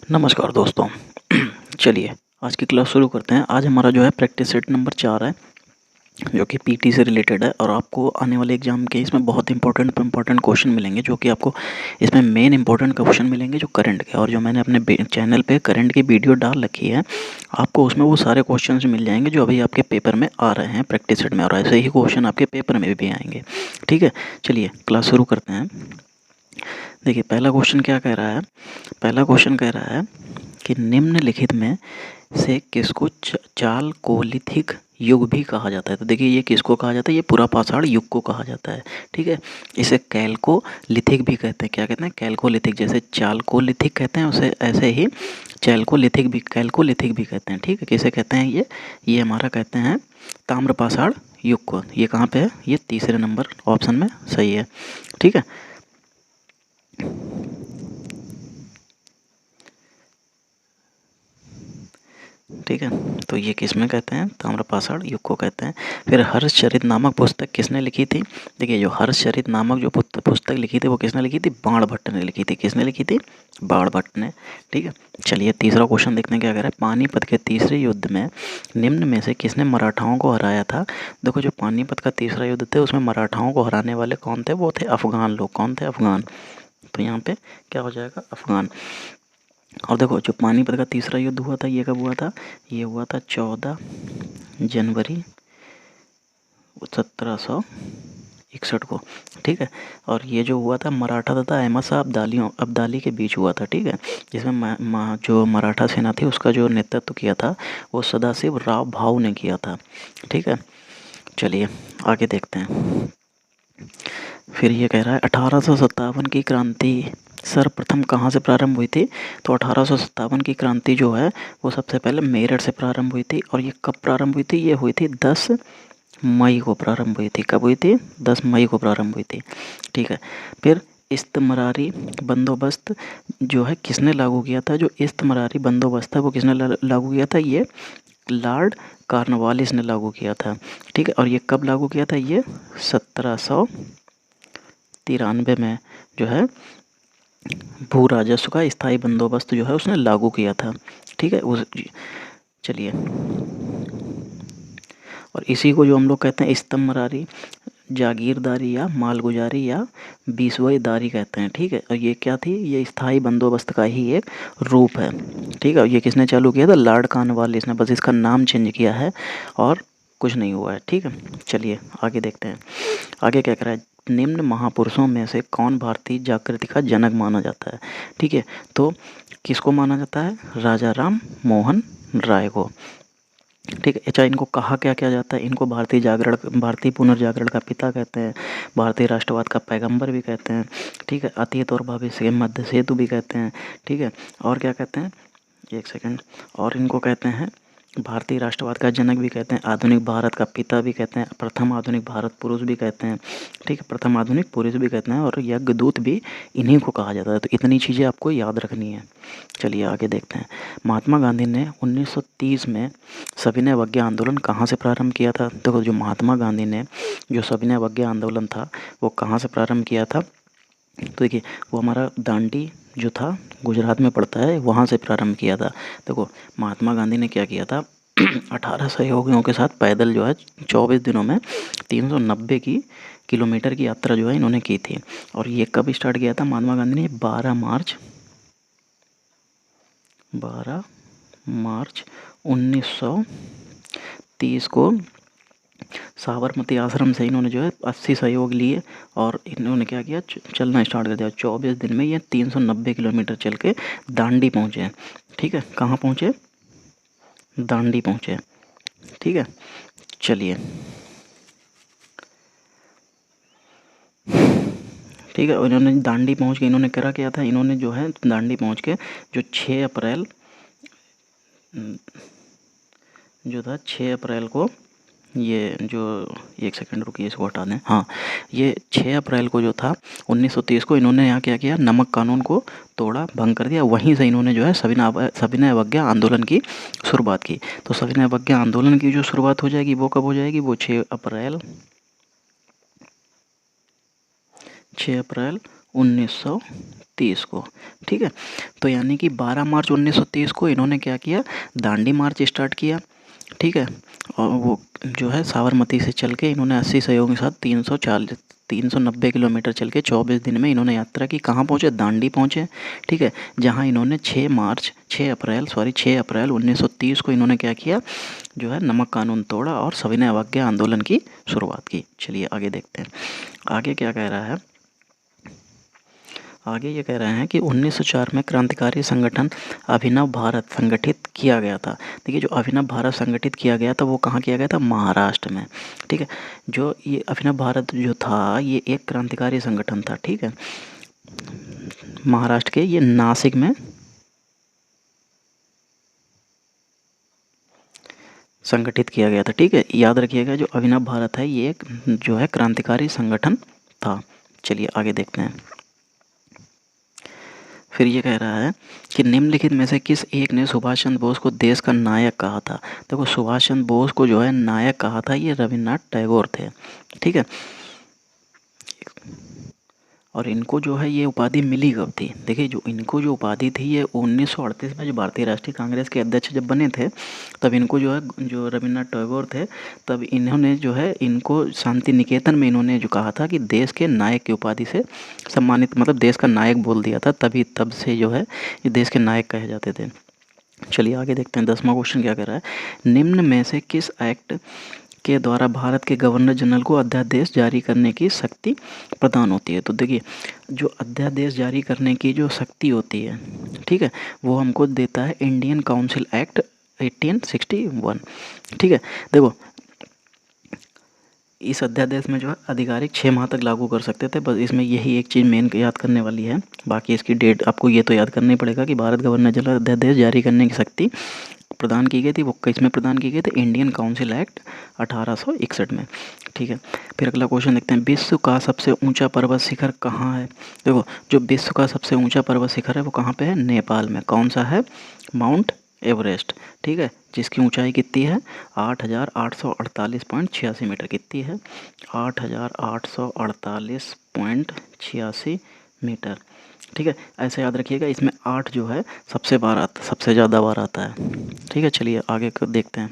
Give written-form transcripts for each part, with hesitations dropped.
नमस्कार दोस्तों। चलिए आज की क्लास शुरू करते हैं। आज हमारा जो है प्रैक्टिस सेट नंबर 4 है, जो कि पीटी से रिलेटेड है और आपको आने वाले एग्जाम के इसमें बहुत इंपॉर्टेंट क्वेश्चन मिलेंगे, जो कि आपको इसमें मेन इंपॉर्टेंट क्वेश्चन मिलेंगे जो करंट के, और जो मैंने अपने चैनल पे करंट की वीडियो डाल रखी है, आपको उसमें वो सारे क्वेश्चन मिल जाएंगे जो अभी आपके पेपर में आ रहे हैं प्रैक्टिस सेट में, और ऐसे ही क्वेश्चन आपके पेपर में भी आएंगे। ठीक है, चलिए क्लास शुरू करते हैं। देखिए पहला क्वेश्चन क्या कह रहा है। पहला क्वेश्चन कह रहा है कि निम्नलिखित में से किसको चाल कोलिथिक युग भी कहा जाता है। तो देखिए ये किसको कहा जाता है, ये पूरा पाषाण युग को कहा जाता है। ठीक है, इसे कैल्कोलिथिक भी कहते हैं। क्या कहते हैं? कैल्कोलिथिक। जैसे चालकोलिथिक कहते हैं उसे, ऐसे ही कैल्कोलिथिक भी कहते हैं। ठीक है, किसे कहते हैं? ये हमारा कहते हैं ताम्र पाषाण युग को। ये कहाँ पे है? ये तीसरे नंबर ऑप्शन में सही है। ठीक है, ठीक है, तो ये किस में कहते हैं? ताम्रपाषाण युग को कहते हैं। फिर हर्षचरित नामक पुस्तक किसने लिखी थी? देखिए जो हर्षचरित नामक जो पुस्तक लिखी थी वो किसने लिखी थी? बाणभट्ट ने लिखी थी। किसने लिखी थी? बाणभट्ट ने। ठीक है, चलिए तीसरा क्वेश्चन देखते हैं क्या कह रहा है। पानीपत के तीसरे युद्ध में निम्न में से किसने मराठाओं को हराया था? देखो जो पानीपत का तीसरा युद्ध थे उसमें मराठाओं को हराने वाले कौन थे? वो थे अफगान लोग। कौन थे? अफगान। तो यहाँ पे क्या हो जाएगा? अफगान। और देखो जो पानीपत का तीसरा युद्ध हुआ था ये कब हुआ था? ये हुआ था 14 जनवरी 1761 को। ठीक है, और ये जो हुआ था मराठा तथा अहमद शाह अब्दाली के बीच हुआ था। ठीक है, जिसमें जो मराठा सेना थी उसका जो नेतृत्व किया था वो सदाशिव राव भाऊ ने किया था। ठीक है, चलिए आगे देखते हैं। फिर ये कह रहा है 1857 की क्रांति सर्वप्रथम कहाँ से प्रारंभ हुई थी? तो 1857 की क्रांति जो है वो सबसे पहले मेरठ से प्रारंभ हुई थी। और ये कब प्रारंभ हुई थी? ये हुई थी 10 मई को प्रारंभ हुई थी। कब हुई थी? 10 मई को प्रारंभ हुई थी। ठीक है, फिर इस्तमरारी बंदोबस्त जो है किसने लागू किया था? जो इस्तमरारी बंदोबस्त है वो किसने लागू किया था? ये लॉर्ड कॉर्नवालिस ने लागू किया था। ठीक है, और ये कब लागू किया था? ये 1793 में जो है भू राजस्व का स्थायी बंदोबस्त जो है उसने लागू किया था। ठीक है, उस चलिए, और इसी को जो हम लोग कहते हैं इस्तमरारी जागीरदारी या मालगुजारी या बीसवाईदारी कहते हैं। ठीक है, और ये क्या थी? ये स्थायी बंदोबस्त का ही एक रूप है। ठीक है, और ये किसने चालू किया था? लॉर्ड कॉर्नवालिस ने। बस इसका नाम चेंज किया है और कुछ नहीं हुआ है। ठीक है, चलिए आगे देखते हैं। आगे क्या कह रहा है। निम्न महापुरुषों में से कौन भारतीय जागृति का जनक माना जाता है? ठीक है, तो किसको माना जाता है? राजा राम मोहन राय को। ठीक है, अच्छा इनको कहा क्या क्या जाता है? इनको भारतीय पुनर्जागरण का पिता कहते हैं, भारतीय राष्ट्रवाद का पैगंबर भी कहते हैं। ठीक है, अतीत और भविष्य के मध्य सेतु भी कहते हैं। ठीक है, और क्या कहते हैं? एक सेकंड, और इनको कहते हैं भारतीय राष्ट्रवाद का जनक भी कहते हैं, आधुनिक भारत का पिता भी कहते हैं, प्रथम आधुनिक भारत पुरुष भी कहते हैं। ठीक है, प्रथम आधुनिक पुरुष भी कहते हैं, और यज्ञदूत भी इन्हीं को कहा जाता है। तो इतनी चीज़ें आपको याद रखनी है। चलिए आगे देखते हैं। महात्मा गांधी ने 1930 में सविनय अवज्ञा आंदोलन कहाँ से प्रारंभ किया था? देखो जो महात्मा गांधी ने जो सविनय अवज्ञा आंदोलन था वो कहाँ से प्रारंभ किया था? तो देखिए वो हमारा दांडी जो था गुजरात में पड़ता है, वहाँ से प्रारंभ किया था। देखो महात्मा गांधी ने क्या किया था 18 सहयोगियों के साथ पैदल जो है 24 दिनों में 390 किलोमीटर की यात्रा जो है इन्होंने की थी। और ये कब स्टार्ट किया था महात्मा गांधी ने? 12 मार्च 1930 को साबरमती आश्रम से इन्होंने जो है 80 सहयोग लिए और इन्होंने क्या किया? चलना स्टार्ट कर दिया। 24 दिन में ये 390 किलोमीटर चल के दांडी पहुँचे। ठीक है, कहाँ पहुँचे? दांडी पहुँचे। ठीक है, चलिए, ठीक है, और इन्होंने दांडी पहुँच के इन्होंने करा क्या था? इन्होंने जो है दांडी पहुँच के जो 6 अप्रैल जो था 6 अप्रैल को ये जो, एक सेकंड रुकिए इसको हटा दें। हाँ, ये 6 अप्रैल को जो था 1930 को इन्होंने यहाँ क्या किया? नमक कानून को तोड़ा, भंग कर दिया। वहीं से इन्होंने जो है सविनय अवज्ञा आंदोलन की शुरुआत की। तो सविनय अवज्ञा आंदोलन की जो शुरुआत हो जाएगी वो कब हो जाएगी? वो 6 अप्रैल 1930 को, ठीक है। तो यानी कि 12 मार्च 1930 को इन्होंने क्या किया, दांडी मार्च स्टार्ट किया, ठीक है। और वो जो है साबरमती से चल के इन्होंने 80 सहयोगियों के साथ 390 किलोमीटर चल के 24 दिन में इन्होंने यात्रा की। कहाँ पहुँचे, दांडी पहुँचे, ठीक है। जहाँ इन्होंने 6 अप्रैल 1930 को इन्होंने क्या किया, जो है नमक कानून तोड़ा और सविनय अवज्ञा आंदोलन की शुरुआत की। चलिए आगे देखते हैं, आगे क्या कह रहा है। आगे ये कह रहे हैं कि 1904 में क्रांतिकारी संगठन अभिनव भारत संगठित किया गया था। देखिए, जो अभिनव भारत संगठित किया गया था वो कहाँ किया गया था, महाराष्ट्र में, ठीक है। जो ये अभिनव भारत जो था ये एक क्रांतिकारी संगठन था, ठीक है। महाराष्ट्र के ये नासिक में संगठित किया गया था, ठीक है। याद रखिएगा, जो अभिनव भारत है ये एक जो है क्रांतिकारी संगठन था। चलिए आगे देखते हैं। फिर ये कह रहा है कि निम्नलिखित में से किस एक ने सुभाष चंद्र बोस को देश का नायक कहा था। देखो, सुभाष चंद्र बोस को जो है नायक कहा था ये रविन्द्रनाथ टैगोर थे, ठीक है। और इनको जो है ये उपाधि मिली कब थी, देखिए जो इनको जो उपाधि थी ये 1938 में जो भारतीय राष्ट्रीय कांग्रेस के अध्यक्ष जब बने थे तब इनको जो है, जो रविन्द्रनाथ टैगोर थे, तब इन्होंने जो है इनको शांति निकेतन में इन्होंने जो कहा था कि देश के नायक की उपाधि से सम्मानित, मतलब देश का नायक बोल दिया था, तभी तब से जो है ये देश के नायक कहे जाते थे। चलिए आगे देखते हैं, 10वां क्वेश्चन क्या कर रहा है, निम्न में से किस एक्ट के द्वारा भारत के गवर्नर जनरल को अध्यादेश जारी करने की शक्ति प्रदान होती है। तो देखिए, जो अध्यादेश जारी करने की जो शक्ति होती है, ठीक है, वो हमको देता है इंडियन काउंसिल एक्ट 1861, ठीक है। देखो, इस अध्यादेश में जो है आधिकारिक 6 माह तक लागू कर सकते थे, बस इसमें यही एक चीज़ मेन याद करने वाली है। बाकी इसकी डेट आपको ये तो याद करना ही पड़ेगा कि भारत गवर्नर जनरल अध्यादेश जारी करने की शक्ति प्रदान की गई थी, वो किसमें प्रदान की गई थी, इंडियन काउंसिल एक्ट 1861 में, ठीक है। फिर अगला क्वेश्चन देखते हैं, विश्व का सबसे ऊंचा पर्वत शिखर कहाँ है। देखो, जो विश्व का सबसे ऊंचा पर्वत शिखर है वो कहाँ पे है, नेपाल में। कौन सा है, माउंट एवरेस्ट, ठीक है, जिसकी ऊंचाई कितनी है 8,848.86 मीटर, कितनी है 8,848.86 मीटर, ठीक है। ऐसे याद रखिएगा, इसमें 8 जो है सबसे ज़्यादा बार आता है, ठीक है। चलिए आगे देखते हैं।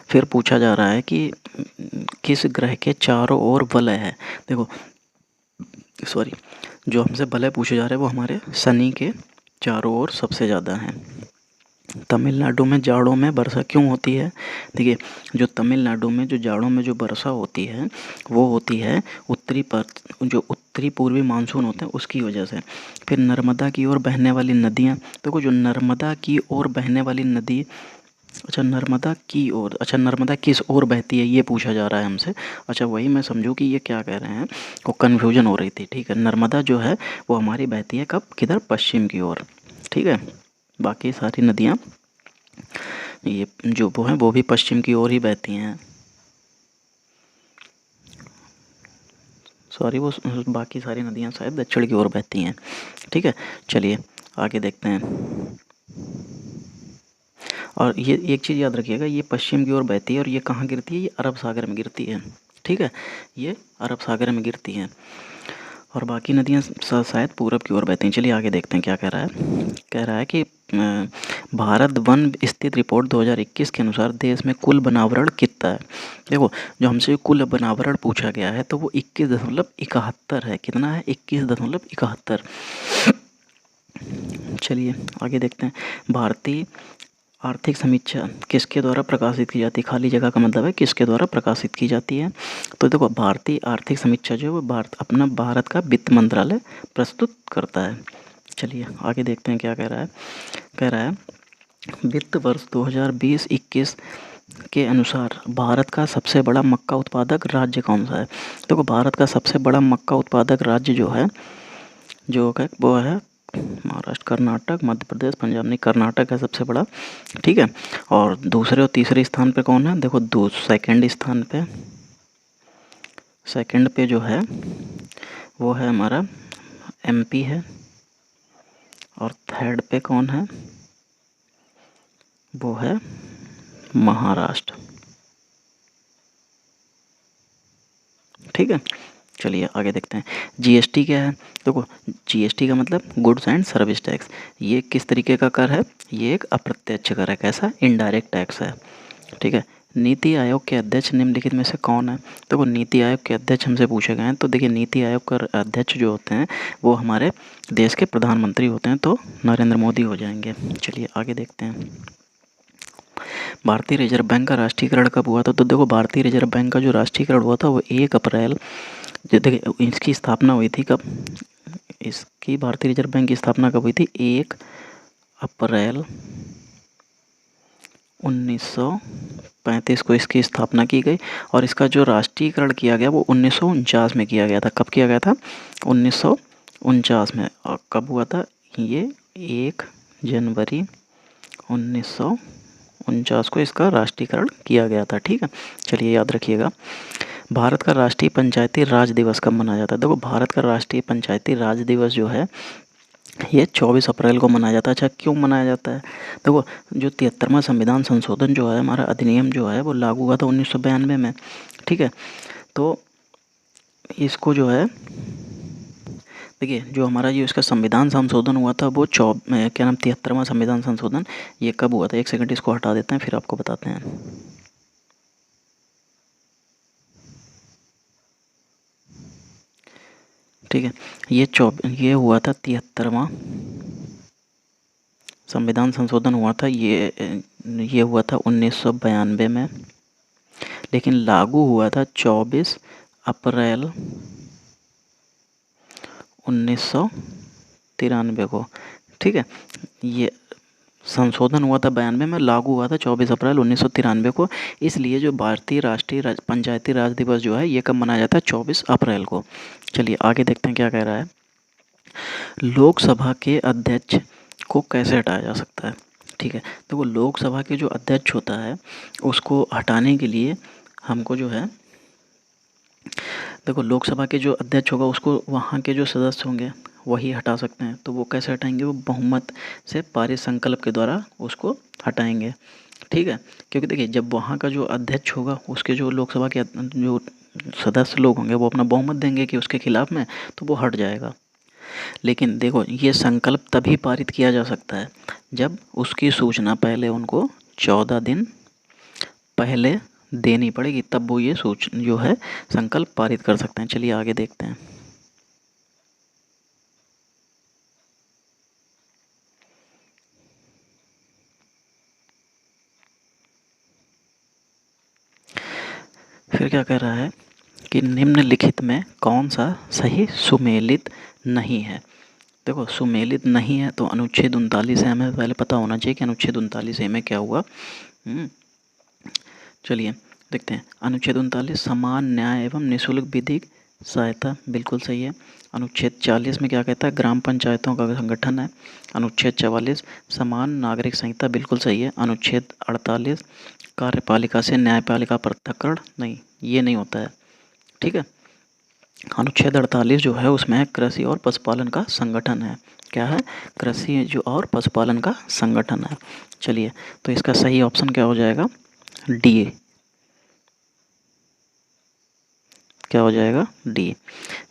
फिर पूछा जा रहा है कि किस ग्रह के चारों ओर वलय है। देखो, सॉरी, जो हमसे वलय पूछे जा रहे हैं वो हमारे शनि के चारों ओर सबसे ज़्यादा हैं। तमिलनाडु में जाड़ों में वर्षा क्यों होती है, देखिए, जो तमिलनाडु में जो जाड़ों में जो वर्षा होती है वो होती है जो उत्तरी पूर्वी मानसून होते हैं उसकी वजह से। फिर नर्मदा की ओर बहने वाली नदियाँ, देखो जो नर्मदा की ओर बहने वाली नदी, अच्छा नर्मदा किस ओर बहती है ये पूछा जा रहा है हमसे। अच्छा, वही मैं समझूँ कि ये क्या कह रहे हैं, वो कन्फ्यूजन हो रही थी, ठीक है। नर्मदा जो है वो हमारी बहती है कब, किधर, पश्चिम की ओर, ठीक है। बाकी सारी नदियाँ ये जो वो हैं वो भी पश्चिम की ओर ही बहती हैं, सॉरी, वो बाकी सारी नदियाँ शायद दक्षिण की ओर बहती हैं, ठीक है। चलिए आगे देखते हैं। और ये एक चीज़ याद रखिएगा, ये पश्चिम की ओर बहती है और ये कहाँ गिरती है, ये अरब सागर में गिरती है, ठीक है, ये अरब सागर में गिरती हैं। और बाकी नदियाँ शायद पूरब की ओर बहती हैं। चलिए आगे देखते हैं क्या कह रहा है। कह रहा है कि भारत वन स्थित रिपोर्ट 2021 के अनुसार देश में कुल वनावरण कितना है। देखो, जो हमसे कुल वनावरण पूछा गया है तो वो 21.71 है। कितना है, 21.71। चलिए आगे देखते हैं। भारतीय आर्थिक समीक्षा किसके द्वारा प्रकाशित की जाती है, खाली जगह का मतलब है किसके द्वारा प्रकाशित की जाती है। तो देखो, भारतीय आर्थिक समीक्षा जो है वो भारत का वित्त मंत्रालय प्रस्तुत करता है। चलिए आगे देखते हैं क्या कह रहा है। कह रहा है वित्त वर्ष 2020-21 के अनुसार भारत का सबसे बड़ा मक्का उत्पादक राज्य कौन सा है। देखो, भारत का सबसे बड़ा मक्का उत्पादक राज्य जो है वो है महाराष्ट्र, कर्नाटक, मध्य प्रदेश, पंजाब, नहीं, कर्नाटक है सबसे बड़ा, ठीक है। और दूसरे और तीसरे स्थान पे कौन है, देखो सेकंड पे जो है वो है हमारा एमपी है, और थर्ड पे कौन है, वो है महाराष्ट्र, ठीक है, चलिए आगे देखते हैं। जीएसटी क्या है? देखो, जीएसटी का मतलब गुड्स एंड सर्विस टैक्स। ये किस तरीके का कर है? ये एक अप्रत्यक्ष कर है। कैसा? इनडायरेक्ट टैक्स है। ठीक है। नीति आयोग के अध्यक्ष निम्नलिखित में से कौन है? देखो, नीति आयोग के अध्यक्ष हमसे पूछे गए हैं, तो देखिए नीति आयोग का अध्यक्ष जो होते हैं वो हमारे देश के प्रधानमंत्री होते हैं, तो नरेंद्र मोदी हो जाएंगे। चलिए आगे देखते हैं। भारतीय रिजर्व बैंक का राष्ट्रीयकरण कब हुआ था? तो देखो, भारतीय रिजर्व बैंक का जो राष्ट्रीयकरण हुआ था वो 1 अप्रैल, देखिए इसकी स्थापना हुई थी कब? इसकी भारतीय रिजर्व बैंक की स्थापना कब हुई थी? 1 अप्रैल 1935 को इसकी स्थापना की गई, और इसका जो राष्ट्रीयकरण किया गया वो 1949 में किया गया था। कब किया गया था? 1949 में। और कब हुआ था ये? 1 जनवरी 1949 को इसका राष्ट्रीयकरण किया गया था। ठीक है, चलिए याद रखिएगा। भारत का राष्ट्रीय पंचायती राज दिवस कब मनाया जाता है? देखो, भारत का राष्ट्रीय पंचायती राज दिवस जो है ये 24 अप्रैल को मनाया जाता है। अच्छा, क्यों मनाया जाता है? देखो, जो 73वां संविधान संशोधन जो है, हमारा अधिनियम जो है वो लागू हुआ था 1992 में। ठीक है, तो इसको जो है, देखिए जो हमारा ये इसका संविधान संशोधन हुआ था वो क्या नाम 73वां संविधान संशोधन, ये कब हुआ था? एक सेकंड इसको हटा देते हैं फिर आपको बताते हैं। ठीक है, ये हुआ था 73वां संविधान संशोधन हुआ था, ये हुआ था 1992 में, लेकिन लागू हुआ था 24 अप्रैल 1993 को। ठीक है, ये संशोधन हुआ था 92 में, लागू हुआ था 24 अप्रैल 1993 को। इसलिए जो भारतीय राष्ट्रीय पंचायती राज दिवस जो है ये कब मनाया जाता है? 24 अप्रैल को। चलिए आगे देखते हैं क्या कह रहा है। लोकसभा के अध्यक्ष को कैसे हटाया जा सकता है? ठीक है, देखो लोकसभा के जो अध्यक्ष होता है उसको हटाने के लिए हमको जो है, देखो लोकसभा के जो अध्यक्ष होगा उसको वहाँ के जो सदस्य होंगे वही हटा सकते हैं। तो वो कैसे हटाएंगे? वो बहुमत से पारित संकल्प के द्वारा उसको हटाएंगे। ठीक है, क्योंकि देखिए जब वहाँ का जो अध्यक्ष होगा उसके जो लोकसभा के जो सदस्य लोग होंगे वो अपना बहुमत देंगे कि उसके खिलाफ में, तो वो हट जाएगा। लेकिन देखो, ये संकल्प तभी पारित किया जा सकता है जब उसकी सूचना पहले उनको 14 दिन पहले देनी पड़ेगी, तब वो ये जो है संकल्प पारित कर सकते हैं। चलिए आगे देखते हैं। फिर क्या कह रहा है कि निम्नलिखित में कौन सा सही सुमेलित नहीं है? देखो, सुमेलित नहीं है तो अनुच्छेद 39 से हमें पहले पता होना चाहिए कि अनुच्छेद 39 में क्या हुआ। चलिए देखते हैं। अनुच्छेद 39 समान न्याय एवं निःशुल्क विधिक सहायता, बिल्कुल सही है। अनुच्छेद 40 में क्या कहता है? ग्राम पंचायतों का संगठन है। अनुच्छेद 44 समान नागरिक संहिता, बिल्कुल सही है। अनुच्छेद 48 कार्यपालिका से न्यायपालिका पृथक्करण, नहीं, ये नहीं होता है। ठीक है, अनुच्छेद 48 जो है उसमें कृषि और पशुपालन का संगठन है। क्या है? कृषि जो और पशुपालन का संगठन है। चलिए, तो इसका सही ऑप्शन क्या हो जाएगा? डी। क्या हो जाएगा? डी।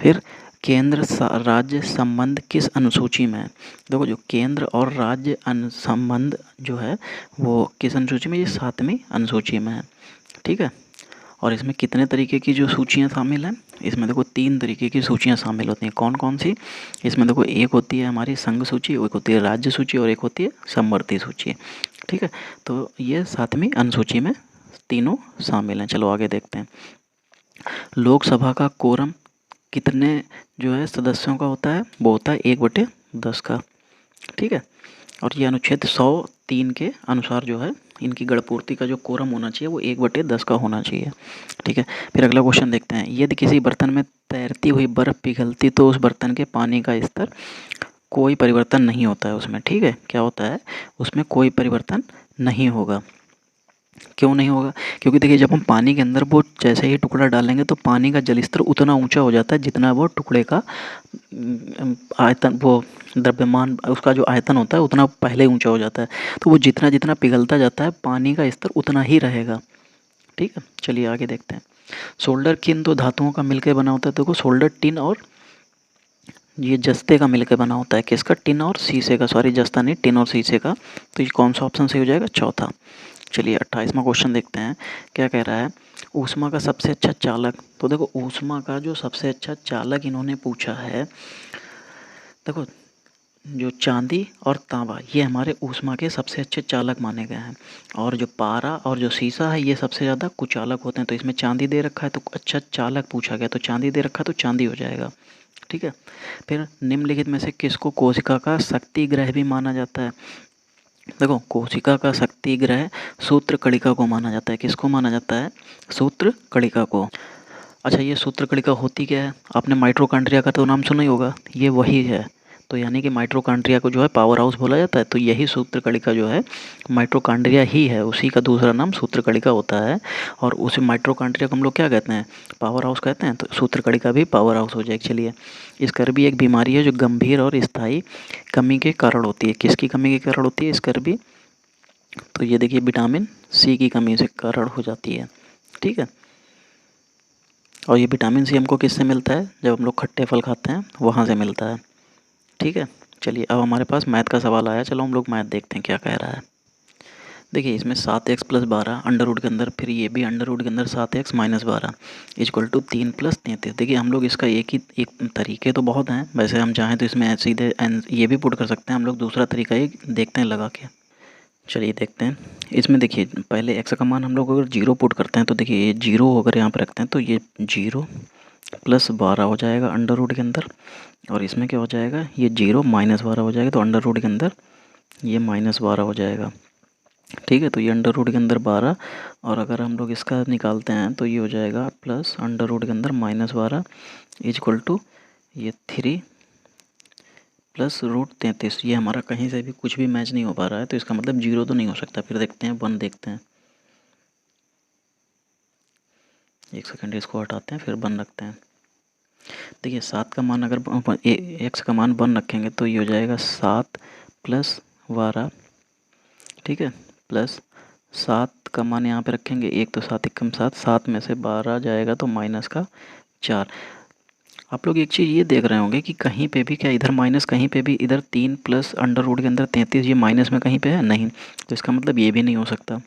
फिर केंद्र राज्य संबंध किस अनुसूची में है? देखो, जो केंद्र और राज्य संबंध जो है वो किस अनुसूची में? ये 7वीं अनुसूची में है। ठीक है, और इसमें कितने तरीके की जो सूचियाँ शामिल हैं? इसमें देखो 3 तरीके की सूचियाँ शामिल होती हैं। कौन कौन सी? इसमें देखो, एक होती है हमारी संघ सूची, एक होती है राज्य सूची और एक होती है समवर्ती सूची। ठीक है, तो ये 7वीं अनुसूची में तीनों शामिल हैं। चलो आगे देखते हैं। लोकसभा का कोरम कितने जो है सदस्यों का होता है? वो होता है 1/10 का। ठीक है, और ये अनुच्छेद 103 के अनुसार जो है इनकी गणपूर्ति का जो कोरम होना चाहिए वो 1/10 का होना चाहिए। ठीक है, फिर अगला क्वेश्चन देखते हैं। यदि किसी बर्तन में तैरती हुई बर्फ़ पिघलती तो उस बर्तन के पानी का स्तर कोई परिवर्तन नहीं होता है उसमें। ठीक है, क्या होता है? उसमें कोई परिवर्तन नहीं होगा। क्यों नहीं होगा? क्योंकि देखिए जब हम पानी के अंदर वो जैसे ही टुकड़ा डालेंगे तो पानी का जल स्तर उतना ऊंचा हो जाता है जितना वो टुकड़े का आयतन, वो द्रव्यमान उसका जो आयतन होता है उतना पहले ऊंचा हो जाता है। तो वो जितना जितना पिघलता जाता है पानी का स्तर उतना ही रहेगा। ठीक है, चलिए आगे देखते हैं। सोल्डर किन दो धातुओं का मिलकर बना होता है? देखो सोल्डर टिन और ये जस्ते का मिलकर बना होता है। किसका? टिन और शीशे का, सॉरी जस्ता नहीं, टिन और शीशे का। तो ये कौन सा ऑप्शन सही हो जाएगा? चौथा। चलिए 28वां क्वेश्चन देखते हैं क्या कह रहा है। ऊष्मा का सबसे अच्छा चालक। तो देखो ऊष्मा का जो सबसे अच्छा चालक इन्होंने पूछा है, देखो जो चांदी और तांबा ये हमारे ऊष्मा के सबसे अच्छे चालक माने गए हैं, और जो पारा और जो शीशा है ये सबसे ज़्यादा कुचालक होते हैं। तो इसमें चांदी दे रखा है तो अच्छा चालक पूछा गया, तो चांदी दे रखा है तो चांदी हो जाएगा। ठीक है। फिर निम्नलिखित में से किसको कोशिका का शक्ति ग्रह भी माना जाता है? देखो कोशिका का शक्ति ग्रह सूत्र कणिका को माना जाता है। किसको माना जाता है? सूत्र कणिका को। अच्छा ये सूत्र कणिका होती क्या है? आपने माइटोकॉन्ड्रिया का तो नाम सुना ही होगा, ये वही है। तो यानी कि माइटोकॉन्ड्रिया को जो है पावर हाउस बोला जाता है, तो यही सूत्र कणिका जो है माइटोकॉन्ड्रिया ही है, उसी का दूसरा नाम सूत्र कणिका होता है। और उसी माइटोकॉन्ड्रिया को हम लोग क्या कहते हैं? पावर हाउस कहते हैं। तो सूत्र कणिका भी पावर हाउस हो जाएगी। चलिए स्कर्वी एक बीमारी है जो गंभीर और स्थायी कमी के कारण होती है। किसकी कमी के कारण होती है स्कर्वी? तो ये देखिए विटामिन सी की कमी से कारण हो जाती है। ठीक है। और ये विटामिन सी हमको किससे मिलता है? जब हम लोग खट्टे फल खाते हैं वहाँ से मिलता है। ठीक है। चलिए अब हमारे पास मैथ का सवाल आया, चलो हम लोग मैथ देखते हैं क्या कह रहा है। देखिए इसमें 7x+12 अंडर रूट के अंदर, फिर ये भी अंडर रूट के अंदर 7x-12 इक्वल टू 3+33। देखिए हम लोग इसका एक तरीके तो बहुत हैं, वैसे हम चाहें तो इसमें सीधे ये भी पुट कर सकते हैं हम लोग। दूसरा तरीका एक देखते हैं लगा के। चलिए देखते हैं इसमें। देखिए पहले एक्स का मान हम लोग अगर 0 पुट करते हैं तो देखिए ये 0 अगर यहाँ पर रखते हैं तो ये 0+12 हो जाएगा अंडर रूट के अंदर। और इसमें क्या हो जाएगा? ये 0-12 हो जाएगा, तो अंडर रूट के अंदर ये -12 हो जाएगा। ठीक है। तो ये अंडर रूट के अंदर 12, और अगर हम लोग इसका निकालते हैं तो ये हो जाएगा प्लस अंडर रूट के अंदर -12 इक्वल टू ये 3+√33। ये हमारा कहीं से भी कुछ भी मैच नहीं हो पा रहा है, तो इसका मतलब 0 तो नहीं हो सकता। फिर देखते हैं 1 देखते हैं, एक सेकंड इसको हटाते हैं फिर 1 रखते हैं। देखिए 7 का मान अगर एक्स का मान 1 रखेंगे तो ये हो जाएगा 7+12। ठीक है। प्लस 7 का मान यहाँ पे रखेंगे, 1 तो 7 एकम 7, 7 में से 12 जाएगा तो -4। आप लोग एक चीज़ ये देख रहे होंगे कि कहीं पे भी क्या इधर माइनस, कहीं पे भी इधर 3 प्लस अंडर रूट के अंदर 33 ये माइनस में कहीं पे है नहीं, तो इसका मतलब ये भी नहीं हो सकता।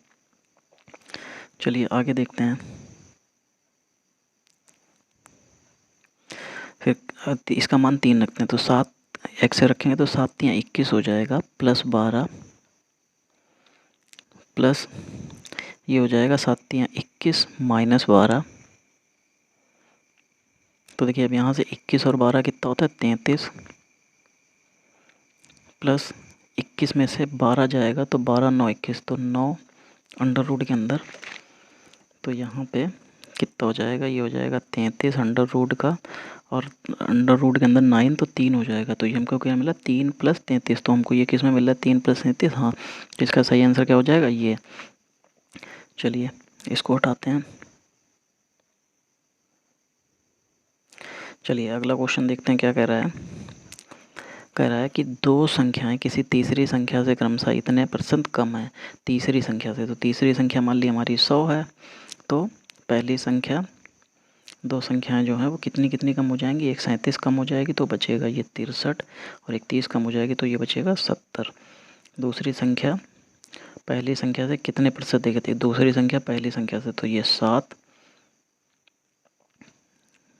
चलिए आगे देखते हैं। फिर इसका मान 3 रखते हैं, तो 7 एक्स से रखेंगे तो 7×3=21 हो जाएगा, +12 प्लस ये हो जाएगा 7×3=21 -12। तो देखिए अब यहाँ से 21 और 12 कितना होता है? 33, प्लस 21 में से 12 जाएगा तो 12×9=21, तो 9 अंडर रूट के अंदर, तो यहाँ पे कितना हो जाएगा? ये हो जाएगा 33 अंडर रूट का, और अंडर रूट के अंदर 9 तो 3 हो जाएगा। तो ये हमको क्या मिला? 3+33। तो हमको ये किस में मिल रहा है? 3+33। हाँ, तो इसका सही आंसर क्या हो जाएगा? ये। चलिए इसको हटाते हैं। चलिए अगला क्वेश्चन देखते हैं क्या कह रहा है। कह रहा है कि दो संख्याएं किसी तीसरी संख्या से क्रमशः इतने % कम है। तीसरी संख्या से, तो तीसरी संख्या मान ली हमारी 100 है, तो पहली संख्या, दो संख्याएं जो हैं वो कितनी कितनी कम हो जाएंगी? एक 37 कम हो जाएगी तो बचेगा ये 63, और एक 30 कम हो जाएगी तो ये बचेगा 70। दूसरी संख्या पहली संख्या से कितने % देखते हैं? दूसरी संख्या पहली संख्या से, तो ये 7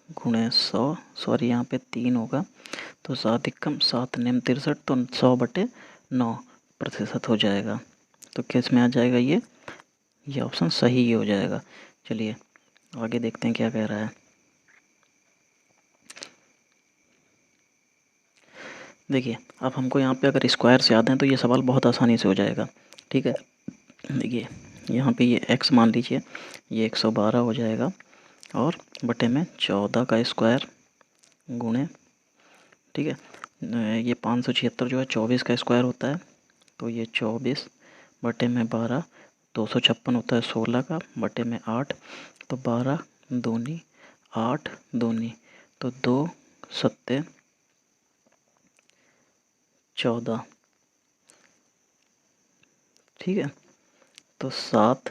गुणे 100, सॉरी यहाँ पे 3 होगा, तो 7 एकम 7 नेम 63, तो 100/9% हो जाएगा। तो किस में आ जाएगा? ये ऑप्शन सही ही हो जाएगा। चलिए आगे देखते हैं क्या कह रहा है। देखिए अब हमको यहाँ पे अगर स्क्वायर से याद है तो ये सवाल बहुत आसानी से हो जाएगा। ठीक है। देखिए यहाँ पे ये x मान लीजिए, ये 112 हो जाएगा, और बटे में 14 का स्क्वायर गुणे, ठीक है, ये 576 जो है 24 का स्क्वायर होता है, तो ये 24 बटे में 12, 256 होता है 16 का, बटे में 8, तो 12 दूनी 8 दूनी, तो 2 सत्ते 14। ठीक है। तो 7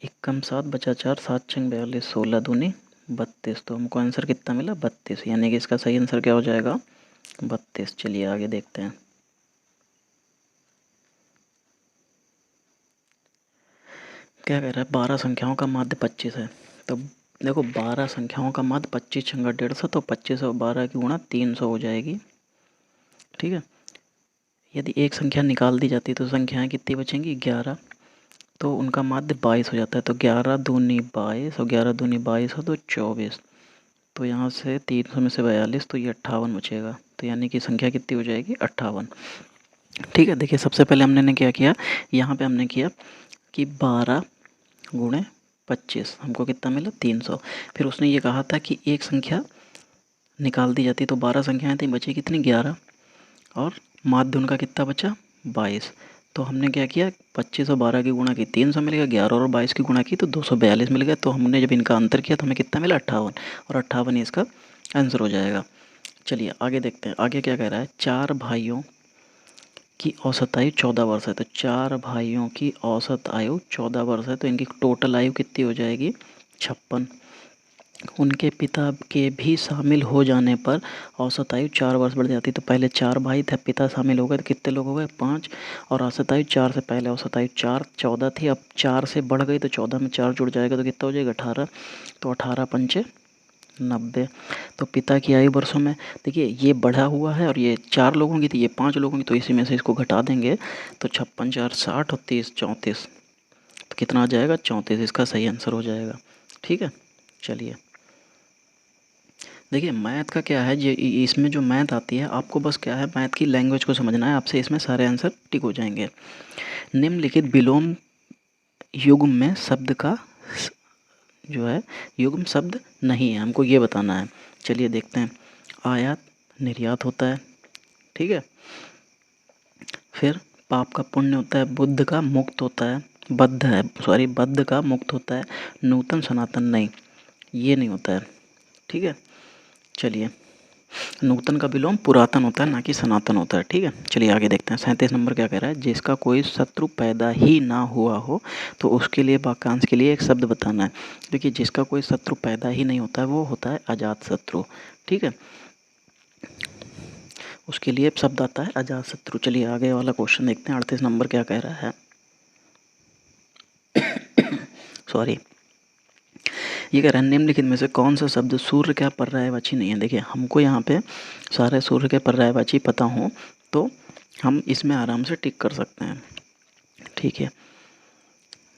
इक्कम 7 बचा 4, 7 छंग 42, 16 दूनी 32। तो हमको आंसर कितना मिला? 32, यानी कि इसका सही आंसर क्या हो जाएगा? 32। चलिए आगे देखते हैं। क्या कह रहा है? 12 संख्याओं का माध्य 25 है। तो देखो 12 संख्याओं का माध्य 25 छंगा 150, तो 25 और 12 की गुणा 300 हो जाएगी। ठीक है। यदि एक संख्या निकाल दी जाती तो संख्याएं कितनी बचेंगी? 11। तो उनका माध्य 22 हो जाता है। तो 11 दूनी 22 और 11 दूनी 22 हो तो 24। तो यहाँ से 300 में से 42, तो ये 58 बचेगा। तो यानी कि संख्या कितनी हो जाएगी? 58। ठीक है। देखिए सबसे पहले हमने ने क्या किया, यहाँ पे हमने किया कि 12 गुणे 25, हमको कितना मिला? 300। फिर उसने ये कहा था कि एक संख्या निकाल दी जाती, तो 12 संख्याएं थी, बची कितनी? 11। और माध्य उनका कितना बचा? 22। तो हमने क्या किया, 25 और 12 की गुणा की 300 मिल गया, 11 और 22 की गुणा की तो 242 मिल गया। तो हमने जब इनका अंतर किया तो हमें कितना मिला? 58। और 58 ही इसका आंसर हो जाएगा। चलिए आगे देखते हैं। आगे क्या कह रहा है? 4 भाइयों की औसत आयु 14 वर्ष है। तो 4 भाइयों की औसत आयु 14 वर्ष है, तो इनकी टोटल आयु कितनी हो जाएगी? 56। उनके पिता के भी शामिल हो जाने पर औसत आयु 4 वर्ष बढ़ जाती। तो पहले 4 भाई थे, पिता शामिल हो गए तो कितने लोग हो गए? 5। और औसत आयु 4 से पहले औसत आयु 14 थी, अब 4 से बढ़ गई तो 14 में 4 जुड़ जाएगा तो कितना हो जाएगा? 18। तो 18 पंचे 90। तो पिता की आयु वर्षों में, देखिए ये बढ़ा हुआ है और ये 4 लोगों की थी, ये 5 लोगों की, तो इसी में से इसको घटा देंगे तो 56 4 60 और 30 34। तो कितना आ जाएगा? 34। इसका सही आंसर हो जाएगा। ठीक है। चलिए देखिए मैथ का क्या है, ये इसमें जो मैथ आती है आपको बस क्या है, मैथ की लैंग्वेज को समझना है, आपसे इसमें सारे आंसर टिक हो जाएंगे। निम्नलिखित विलोम युग्म में शब्द का जो है युग्म शब्द नहीं है, हमको ये बताना है। चलिए देखते हैं। आयात निर्यात होता है। ठीक है। फिर पाप का पुण्य होता है, बुद्ध का मुक्त होता है, बद्ध का मुक्त होता है, नूतन सनातन नहीं, ये नहीं होता है। ठीक है। चलिए नूतन का विलोम पुरातन होता है, ना कि सनातन होता है। ठीक है। चलिए आगे देखते हैं। 37 नंबर क्या कह रहा है? जिसका कोई शत्रु पैदा ही ना हुआ हो तो उसके लिए वाक्यांश के लिए एक शब्द बताना है। देखिए जिसका कोई शत्रु पैदा ही नहीं होता है वो होता है अजात शत्रु। ठीक है। उसके लिए शब्द आता है अजात शत्रु। चलिए आगे वाला क्वेश्चन देखते हैं। 38 नंबर क्या कह रहा है? सॉरी, ये कह रहा है निम्नलिखित में से कौन सा शब्द सूर्य का पर्यायवाची नहीं है। देखिए हमको यहाँ पे सारे सूर्य के पर्यायवाची पता हों तो हम इसमें आराम से टिक कर सकते हैं। ठीक है।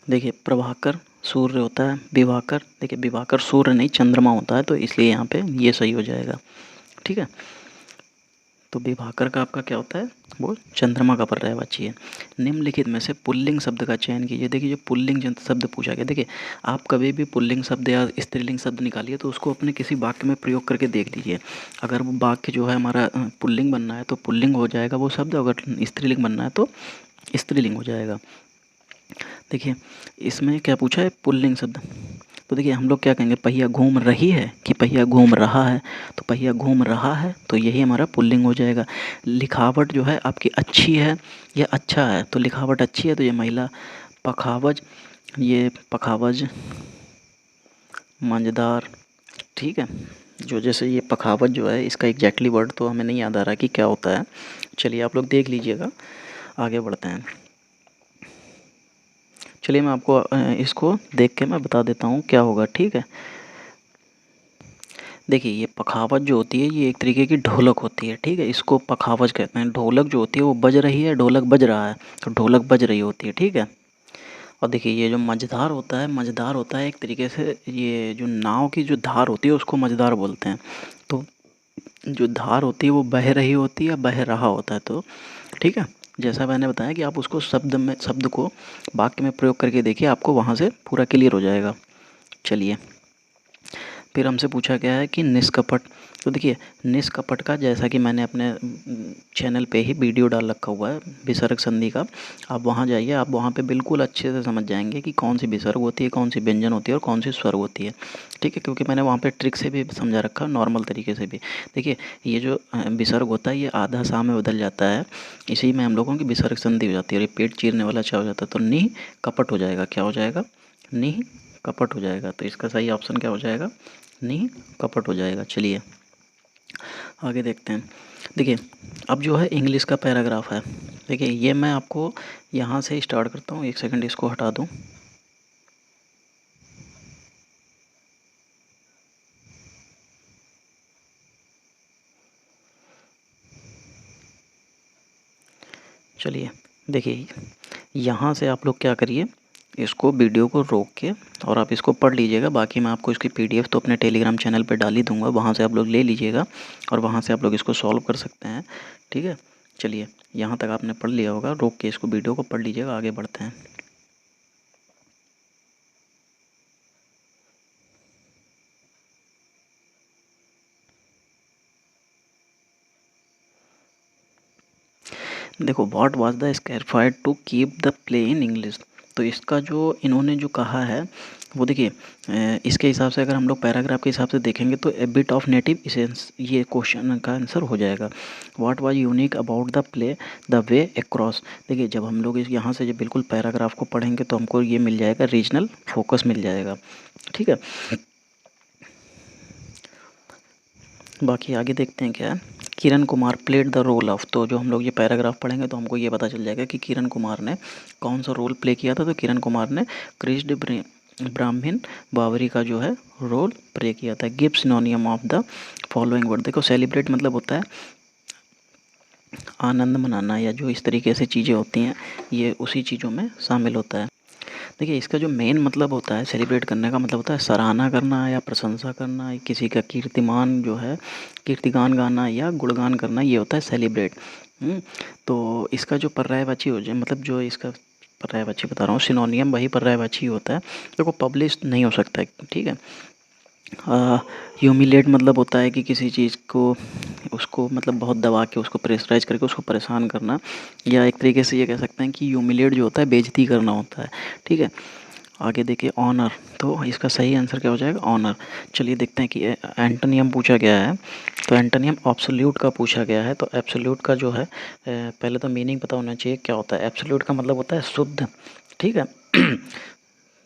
देखिए प्रभाकर सूर्य होता है, विभाकर, देखिए विभाकर सूर्य नहीं चंद्रमा होता है, तो इसलिए यहाँ पे ये सही हो जाएगा। ठीक है। तो विभाकर का आपका क्या होता है? वो चंद्रमा का पर्यायवाची है। निम्नलिखित में से पुल्लिंग शब्द का चयन कीजिए। देखिए जो पुल्लिंग शब्द पूछा गया, देखिए आप कभी भी पुल्लिंग शब्द या स्त्रीलिंग शब्द निकालिए तो उसको अपने किसी वाक्य में प्रयोग करके देख लीजिए। अगर वो वाक्य जो है हमारा पुल्लिंग बनना है तो पुल्लिंग हो जाएगा वो शब्द, अगर स्त्रीलिंग बनना है तो स्त्रीलिंग हो जाएगा। देखिए इसमें क्या पूछा है? पुल्लिंग शब्द। तो देखिए हम लोग क्या कहेंगे, पहिया घूम रही है कि पहिया घूम रहा है? तो पहिया घूम रहा है तो यही हमारा पुल्लिंग हो जाएगा। लिखावट जो है आपकी अच्छी है या अच्छा है? तो लिखावट अच्छी है तो ये महिला। पखावज, ये पखावज मंझदार। ठीक है। जो जैसे ये पखावज जो है इसका एग्जैक्टली वर्ड तो हमें नहीं याद आ रहा कि क्या होता है। चलिए आप लोग देख लीजिएगा। आगे बढ़ते हैं। चलिए मैं आपको इसको देख के मैं बता देता हूँ क्या होगा। ठीक है। देखिए ये पखावज जो होती है ये एक तरीके की ढोलक होती है। ठीक है। इसको पखावज कहते हैं। ढोलक जो होती है वो बज रही है, ढोलक बज रहा है, तो ढोलक बज रही होती है। ठीक है। और देखिए ये जो मझधार होता है, मझधार होता है एक तरीके से, ये जो नाव की जो धार होती है उसको मझधार बोलते हैं। तो जो धार होती है वो बह रही होती है, बह रहा होता है। तो ठीक है। जैसा मैंने बताया कि आप उसको शब्द को वाक्य में प्रयोग करके देखिए, आपको वहाँ से पूरा क्लियर हो जाएगा। चलिए फिर हमसे पूछा गया है कि निष्कपट। तो देखिए निष्कपट का, जैसा कि मैंने अपने चैनल पे ही वीडियो डाल रखा हुआ है विसर्ग संधि का, आप वहाँ जाइए, आप वहाँ पे बिल्कुल अच्छे से समझ जाएंगे कि कौन सी विसर्ग होती है, कौन सी व्यंजन होती है और कौन सी स्वर होती है। ठीक है। क्योंकि मैंने वहाँ पे ट्रिक से भी समझा रखा, नॉर्मल तरीके से भी। देखिए ये जो विसर्ग होता है ये आधा सा में बदल जाता है, इसी में हम लोगों की विसर्ग संधि हो जाती है और ये पेट चीरने वाला अच्छा हो जाता है। तो नी कपट हो जाएगा। क्या हो जाएगा? निह कपट हो जाएगा। तो इसका सही ऑप्शन क्या हो जाएगा? निह कपट हो जाएगा। चलिए आगे देखते हैं। देखिए अब जो है इंग्लिश का पैराग्राफ है। देखिए ये मैं आपको यहाँ से स्टार्ट करता हूँ, एक सेकंड इसको हटा दूँ। चलिए देखिए यहाँ से आप लोग क्या करिए, इसको वीडियो को रोक के और आप इसको पढ़ लीजिएगा। बाकी मैं आपको इसकी पीडीएफ तो अपने टेलीग्राम चैनल पे डाल ही दूंगा, वहाँ से आप लोग ले लीजिएगा और वहाँ से आप लोग इसको सॉल्व कर सकते हैं। ठीक है, चलिए यहाँ तक आपने पढ़ लिया होगा, रोक के इसको वीडियो को पढ़ लीजिएगा, आगे बढ़ते हैं। देखो what was the sacrifice to keep the play in English. तो इसका जो इन्होंने जो कहा है वो देखिए इसके हिसाब से अगर हम लोग पैराग्राफ के हिसाब से देखेंगे तो ए बिट ऑफ नेटिव इसेंस ये क्वेश्चन का आंसर हो जाएगा। What was unique about the play the way across. देखिए जब हम लोग इस यहाँ से जब बिल्कुल पैराग्राफ को पढ़ेंगे तो हमको ये मिल जाएगा, रीजनल फोकस मिल जाएगा। ठीक है, बाकी आगे देखते हैं क्या है। Kiran Kumar played the role of. तो जो हम लोग ये पैराग्राफ पढ़ेंगे तो हमको ये पता चल जाएगा कि किरण कुमार ने कौन सा रोल प्ले किया था। तो किरण कुमार ने क्रिस्ड ब्राह्मण बावरी का जो है रोल प्ले किया था। Give सिनोनियम of the following word. देखो सेलिब्रेट मतलब होता है आनंद मनाना, या जो इस तरीके से चीज़ें होती हैं ये उसी चीज़ों में शामिल होता है। देखिए इसका जो मेन मतलब होता है सेलिब्रेट करने का मतलब होता है सराहना करना या प्रशंसा करना, किसी का कीर्तिमान जो है कीर्तिगान गाना या गुणगान करना, ये होता है सेलिब्रेट। तो इसका जो पर्यायवाची हो जाए, मतलब जो इसका पर्यायवाची बता रहा हूँ, सिनोनियम वही पर्यायवाची होता है। देखो पब्लिश नहीं हो सकता है, ठीक है। ह्यूमिलेट मतलब होता है कि किसी चीज़ को उसको मतलब बहुत दबा के उसको प्रेशराइज करके उसको परेशान करना, या एक तरीके से ये कह सकते हैं कि ह्यूमिलेट जो होता है बेइज्जती करना होता है। ठीक है, आगे देखिए ऑनर। तो इसका सही आंसर क्या हो जाएगा? ऑनर। चलिए देखते हैं कि एंटोनियम पूछा गया है। तो एंटोनियम एब्सोल्यूट का पूछा गया है। तो एब्सोल्यूट का जो है पहले तो मीनिंग पता होना चाहिए क्या होता है। एब्सोल्यूट का मतलब होता है शुद्ध। ठीक है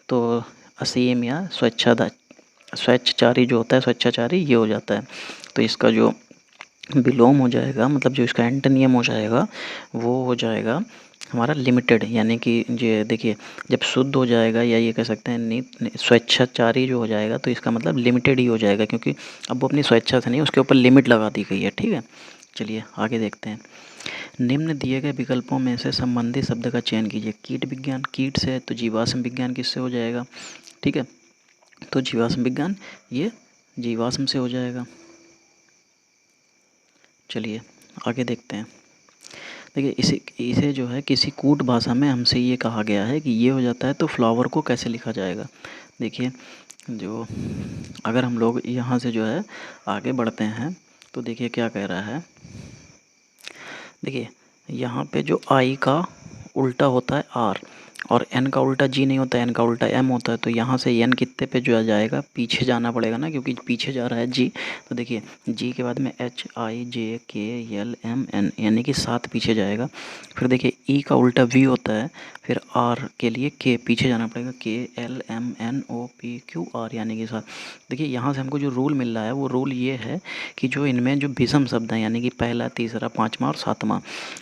तो असीम या स्वेच्छाचारी जो होता है, स्वेच्छाचारी ये हो जाता है। तो इसका जो विलोम हो जाएगा, मतलब जो इसका एंटोनियम हो जाएगा वो हो जाएगा हमारा लिमिटेड। यानी कि ये देखिए जब शुद्ध हो जाएगा या ये कह सकते हैं स्वेच्छाचारी जो हो जाएगा तो इसका मतलब लिमिटेड ही हो जाएगा, क्योंकि अब वो अपनी स्वेच्छा से नहीं, उसके ऊपर लिमिट लगा दी गई है। ठीक है, चलिए आगे देखते हैं। निम्न दिए गए विकल्पों में से संबंधित शब्द का चयन कीजिए। कीट विज्ञान, कीट से, तो जीवाश्म विज्ञान किससे हो जाएगा? ठीक है, तो जीवाश्म विज्ञान ये जीवाश्म से हो जाएगा। चलिए आगे देखते हैं। देखिए इसे जो है किसी कूट भाषा में हमसे ये कहा गया है कि ये हो जाता है तो फ्लावर को कैसे लिखा जाएगा। देखिए जो अगर हम लोग यहाँ से जो है आगे बढ़ते हैं तो देखिए क्या कह रहा है। देखिए यहाँ पे जो आई का उल्टा होता है आर, और एन का उल्टा जी नहीं होता है, एन का उल्टा एम होता है। तो यहाँ से एन कितने पे जो जाएगा, पीछे जाना पड़ेगा ना, क्योंकि पीछे जा रहा है जी। तो देखिए जी के बाद में एच आई जे के एल एम एन, यानी कि 7 पीछे जाएगा। फिर देखिए ई का उल्टा वी होता है, फिर आर के लिए के पीछे जाना पड़ेगा, K L M N O P Q R, यानी कि 7। देखिए यहाँ से हमको जो रूल मिल रहा है वो रूल ये है कि जो इनमें जो विषम शब्द हैं, यानी कि पहला, तीसरा, पाँचवा और सातवां,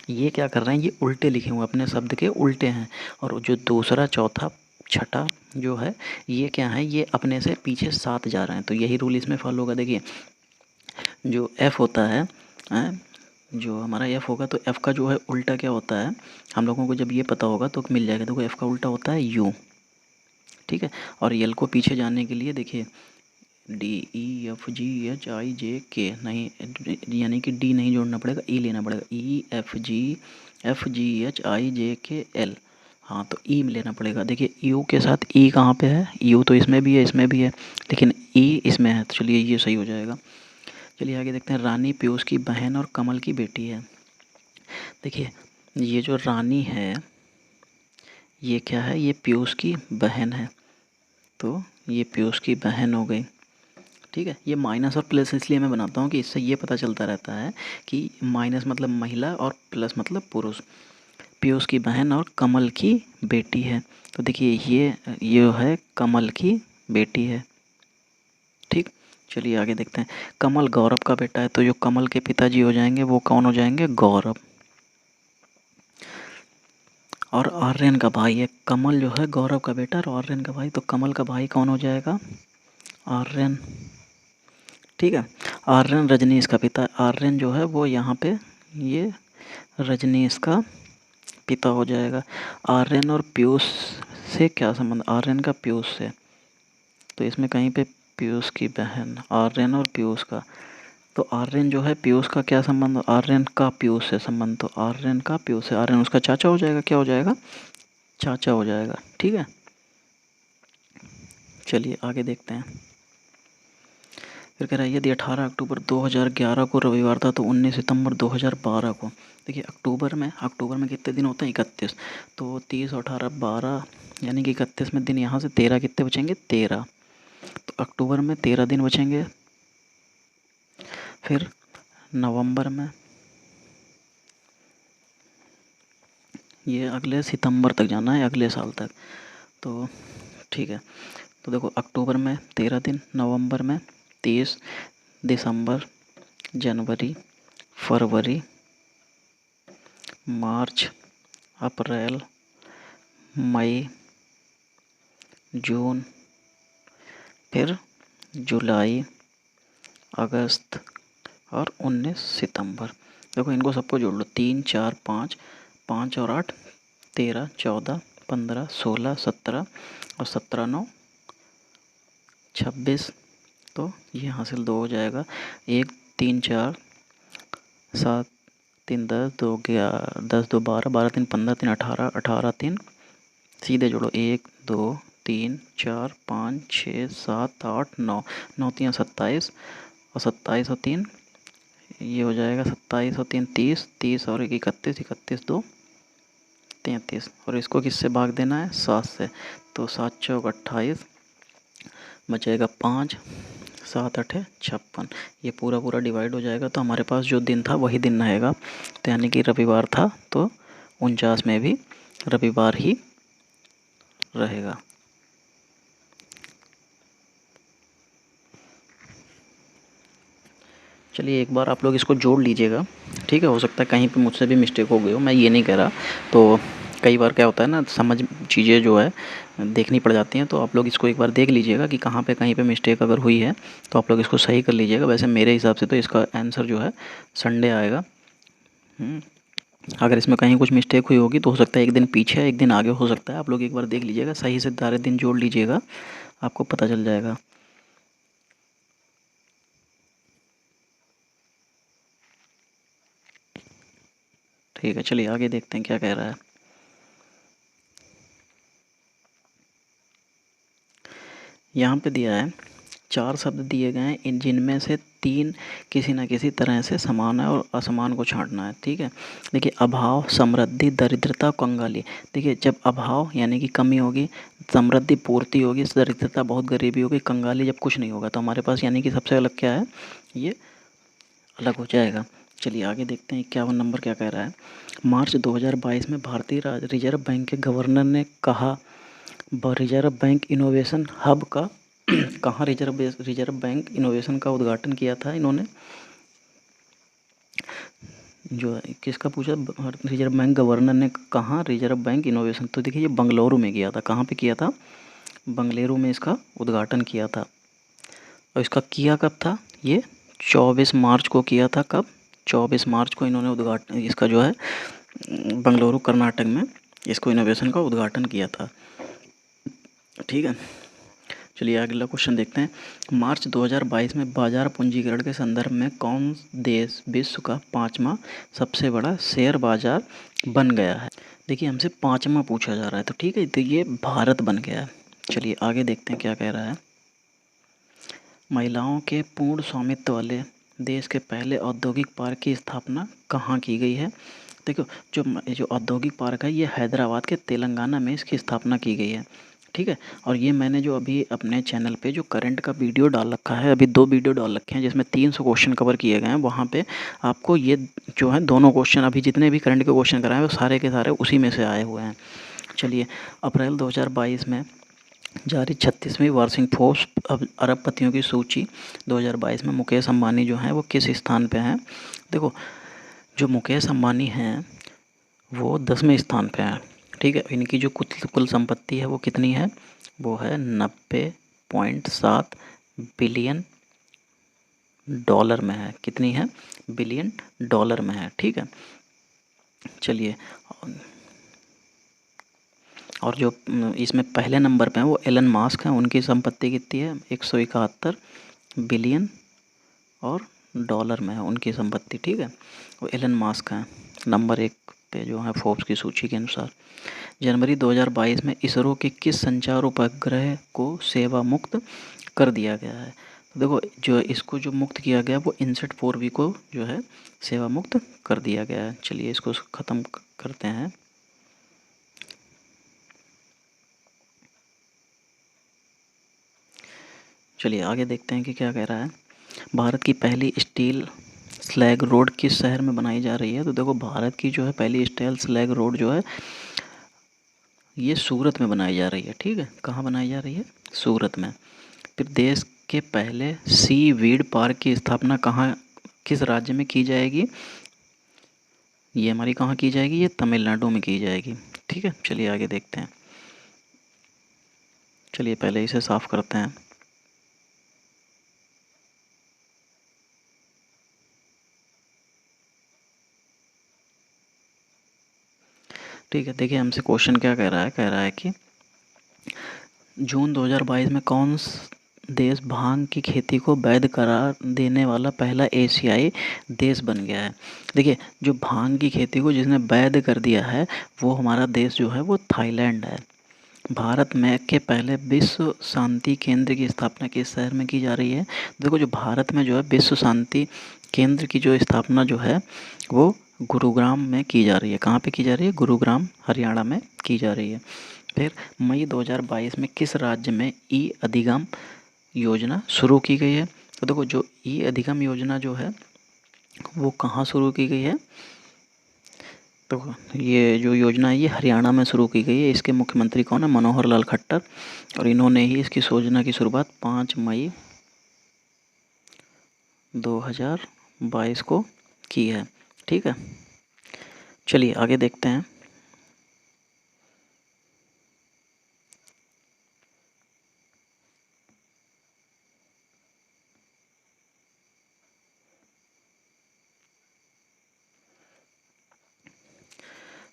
ये क्या कर रहे हैं, ये उल्टे लिखे हुए अपने शब्द के उल्टे हैं। और जो दूसरा, चौथा, छठा जो है ये क्या है, ये अपने से पीछे 7 जा रहे हैं। तो यही रूल इसमें फॉलो होगा। देखिए जो एफ़ होता है, जो हमारा एफ़ होगा, तो एफ़ का जो है उल्टा क्या होता है, हम लोगों को जब ये पता होगा तो मिल जाएगा। देखो एफ़ का उल्टा होता है यू। ठीक है, और यल को पीछे जाने के लिए देखिए D E F G H I J K नहीं, यानी कि डी नहीं जोड़ना पड़ेगा, ई लेना पड़ेगा। ई F G H I J के एल, हाँ तो ई में लेना पड़ेगा। देखिए यू के साथ ई कहाँ पे है, यू तो इसमें भी है, इसमें भी है, लेकिन ई इसमें है। तो चलिए ये सही हो जाएगा। चलिए आगे देखते हैं। रानी पीयूष की बहन और कमल की बेटी है। देखिए ये जो रानी है ये क्या है, ये पीयूष की बहन है। तो ये पीयूष की बहन हो गई। ठीक है, ये माइनस और प्लस इसलिए मैं बनाता हूँ कि इससे ये पता चलता रहता है कि माइनस मतलब महिला और प्लस मतलब पुरुष। पीयूष की बहन और कमल की बेटी है। तो देखिए ये है कमल की बेटी है। ठीक, चलिए आगे देखते हैं। कमल गौरव का बेटा है, तो जो कमल के पिताजी हो जाएंगे वो कौन हो जाएंगे? गौरव। और आर्यन का भाई है, कमल जो है गौरव का बेटा और आर्यन का भाई, तो कमल का भाई कौन हो जाएगा? आर्यन। ठीक है, आर्यन रजनीश का पिता। आर्यन जो है वो यहाँ पे ये रजनीश का पिता हो जाएगा। आर्यन और पीयूष से क्या संबंध? आर्यन का पीयूष से, तो इसमें कहीं पे पीयूष की बहन, आर्यन और पीयूष का, तो आर्यन जो है पीयूष का क्या संबंध? आर्यन का पीयूष से संबंध, तो आर्यन का पीयूष से, आर्यन उसका चाचा हो जाएगा। क्या हो जाएगा? चाचा हो जाएगा। ठीक है, चलिए आगे देखते हैं। फिर कह रहा है यदि 18 अक्टूबर 2011 को रविवार था तो 19 सितंबर 2012 को, देखिए अक्टूबर में कितने दिन होते हैं? 31। तो 30 और 18 12, यानी कि 31 में दिन, यहाँ से 13 कितने बचेंगे? 13। तो अक्टूबर में 13 दिन बचेंगे। फिर नवंबर में, ये अगले सितंबर तक जाना है, अगले साल तक। तो ठीक है, तो देखो अक्टूबर में 13 दिन, नवंबर में 30, दिसंबर, जनवरी, फरवरी, मार्च, अप्रैल, मई, जून, फिर जुलाई, अगस्त और 19 सितंबर। देखो इनको सबको जोड़ लो, 3 4 5, 5 और 8 13, 14, 15, 16, 17 और 17 9 26। तो ये हासिल 2 हो जाएगा। 1 3 4 7 3 10 2 11 10 2 12 12 3 15 3 18 18 3, सीधे जोड़ो 1 2 3 4 5 6 7 8 9, 9 3 27 और 27 और 3 ये हो जाएगा 27 और 3 30, 30 और 1 31, 31 2 33, और इसको किससे भाग देना है? 7 से। तो 7 चौक 28, बचेगा 5, 7 8 56, ये पूरा डिवाइड हो जाएगा। तो हमारे पास जो दिन था वही दिन रहेगा, तो यानी कि रविवार था, तो 49 में भी रविवार ही रहेगा। चलिए एक बार आप लोग इसको जोड़ लीजिएगा। ठीक है, हो सकता है कहीं पे मुझसे भी मिस्टेक हो गई हो, मैं ये नहीं कह रहा। तो कई बार क्या होता है ना, समझ चीज़ें जो है देखनी पड़ जाती हैं, तो आप लोग इसको एक बार देख लीजिएगा कि कहाँ पे कहीं पे मिस्टेक अगर हुई है तो आप लोग इसको सही कर लीजिएगा। वैसे मेरे हिसाब से तो इसका आंसर जो है संडे आएगा। अगर इसमें कहीं कुछ मिस्टेक हुई होगी तो हो सकता है एक दिन पीछे एक दिन आगे हो सकता है। आप लोग एक बार देख लीजिएगा, सही से सारे दिन जोड़ लीजिएगा, आपको पता चल जाएगा। ठीक है, चलिए आगे देखते हैं क्या कह रहा है। यहाँ पे दिया है 4 शब्द दिए गए हैं, जिनमें से 3 किसी न किसी तरह से समान है और असमान को छांटना है। ठीक है, देखिए अभाव, समृद्धि, दरिद्रता, कंगाली। देखिए जब अभाव यानी कि कमी होगी, समृद्धि पूर्ति होगी, दरिद्रता बहुत गरीबी होगी, कंगाली जब कुछ नहीं होगा, तो हमारे पास यानी कि सबसे अलग क्या है? ये अलग हो जाएगा। चलिए आगे देखते हैं 51 नंबर क्या कह रहा है। मार्च 2022 में भारतीय रिजर्व बैंक के गवर्नर ने कहा, रिजर्व बैंक इनोवेशन हब का कहाँ रिजर्व बैंक इनोवेशन का उद्घाटन किया था इन्होंने? जो किसका पूछा? रिजर्व बैंक गवर्नर ने कहाँ रिजर्व बैंक इनोवेशन, तो देखिए ये बंगलुरु में किया था। कहाँ पे किया था? बंगलुरु में इसका उद्घाटन किया था। और इसका किया कब था? ये 24 मार्च को किया था। कब? 24 मार्च को इन्होंने उद्घाटन, इसका जो है बंगलुरु कर्नाटक में इसको इनोवेशन का उद्घाटन किया था। ठीक है, चलिए अगला क्वेश्चन देखते हैं। मार्च 2022 में बाजार पूंजीकरण के संदर्भ में कौन देश विश्व का 5वां सबसे बड़ा शेयर बाजार बन गया है? देखिए हमसे 5वां पूछा जा रहा है, तो ठीक है, तो ये भारत बन गया है। चलिए आगे देखते हैं क्या कह रहा है। महिलाओं के पूर्ण स्वामित्व वाले देश के पहले औद्योगिक पार्क की स्थापना कहाँ की गई है? देखो जो औद्योगिक पार्क है ये हैदराबाद के तेलंगाना में इसकी स्थापना की गई है। ठीक है। और ये मैंने जो अभी अपने चैनल पे जो करंट का वीडियो डाल रखा है, अभी 2 वीडियो डाल रखे हैं जिसमें 300 क्वेश्चन कवर किए गए हैं। वहाँ पे आपको ये जो है दोनों क्वेश्चन, अभी जितने भी करंट के क्वेश्चन कराए हैं वो सारे के सारे उसी में से आए हुए हैं। चलिए, अप्रैल 2022 में जारी 36वीं वार्षिक फोर्ब्स अरबपतियों की सूची 2022 में मुकेश अंबानी जो हैं वो किस स्थान पे हैं। देखो, जो मुकेश अंबानी हैं वो 10वें स्थान पे हैं। ठीक है। इनकी जो कुल संपत्ति है वो कितनी है, वो है 90.7 बिलियन डॉलर में है। कितनी है, बिलियन डॉलर में है। ठीक है। चलिए, और जो इसमें पहले नंबर पे हैं वो एलन मास्क हैं, उनकी संपत्ति कितनी है, 171 बिलियन और डॉलर में है उनकी संपत्ति। ठीक है। वो एलन मास्क हैं नंबर 1 पे जो है फोर्ब्स की सूची के अनुसार। जनवरी 2022 में इसरो के किस संचार उपग्रह को सेवा मुक्त कर दिया गया है। तो देखो, जो इसको जो मुक्त किया गया वो इनसेट 4V को जो है सेवा मुक्त कर दिया गया है। चलिए, इसको ख़त्म करते हैं। चलिए आगे देखते हैं कि क्या कह रहा है। भारत की पहली स्टील स्लैग रोड किस शहर में बनाई जा रही है। तो देखो, भारत की जो है पहली स्टील स्लैग रोड जो है ये सूरत में बनाई जा रही है। ठीक है। कहाँ बनाई जा रही है, सूरत में। फिर देश के पहले सी वीड पार्क की स्थापना कहाँ, किस राज्य में की जाएगी। ये हमारी कहाँ की जाएगी, ये तमिलनाडु में की जाएगी। ठीक है। चलिए आगे देखते हैं। चलिए पहले इसे साफ करते हैं। ठीक है। देखिए, हमसे क्वेश्चन क्या कह रहा है कि जून 2022 में कौन देश भांग की खेती को वैध करार देने वाला पहला एशियाई देश बन गया है। देखिए, जो भांग की खेती को जिसने वैध कर दिया है वो हमारा देश जो है वो थाईलैंड है। भारत में के पहले विश्व शांति केंद्र की स्थापना किस शहर में की जा रही है। देखो, जो भारत में जो है विश्व शांति केंद्र की जो स्थापना जो है वो गुरुग्राम में की जा रही है। कहाँ पे की जा रही है, गुरुग्राम हरियाणा में की जा रही है। फिर मई 2022 में किस राज्य में ई अधिगम योजना शुरू की गई है। तो देखो, जो ई अधिगम योजना जो है वो कहाँ शुरू की गई है। तो ये जो योजना है ये हरियाणा में शुरू की गई है। इसके मुख्यमंत्री कौन है, मनोहर लाल खट्टर। और इन्होंने ही इसकी योजना की शुरुआत 5 मई 2022 को की है। ठीक है। चलिए आगे देखते हैं।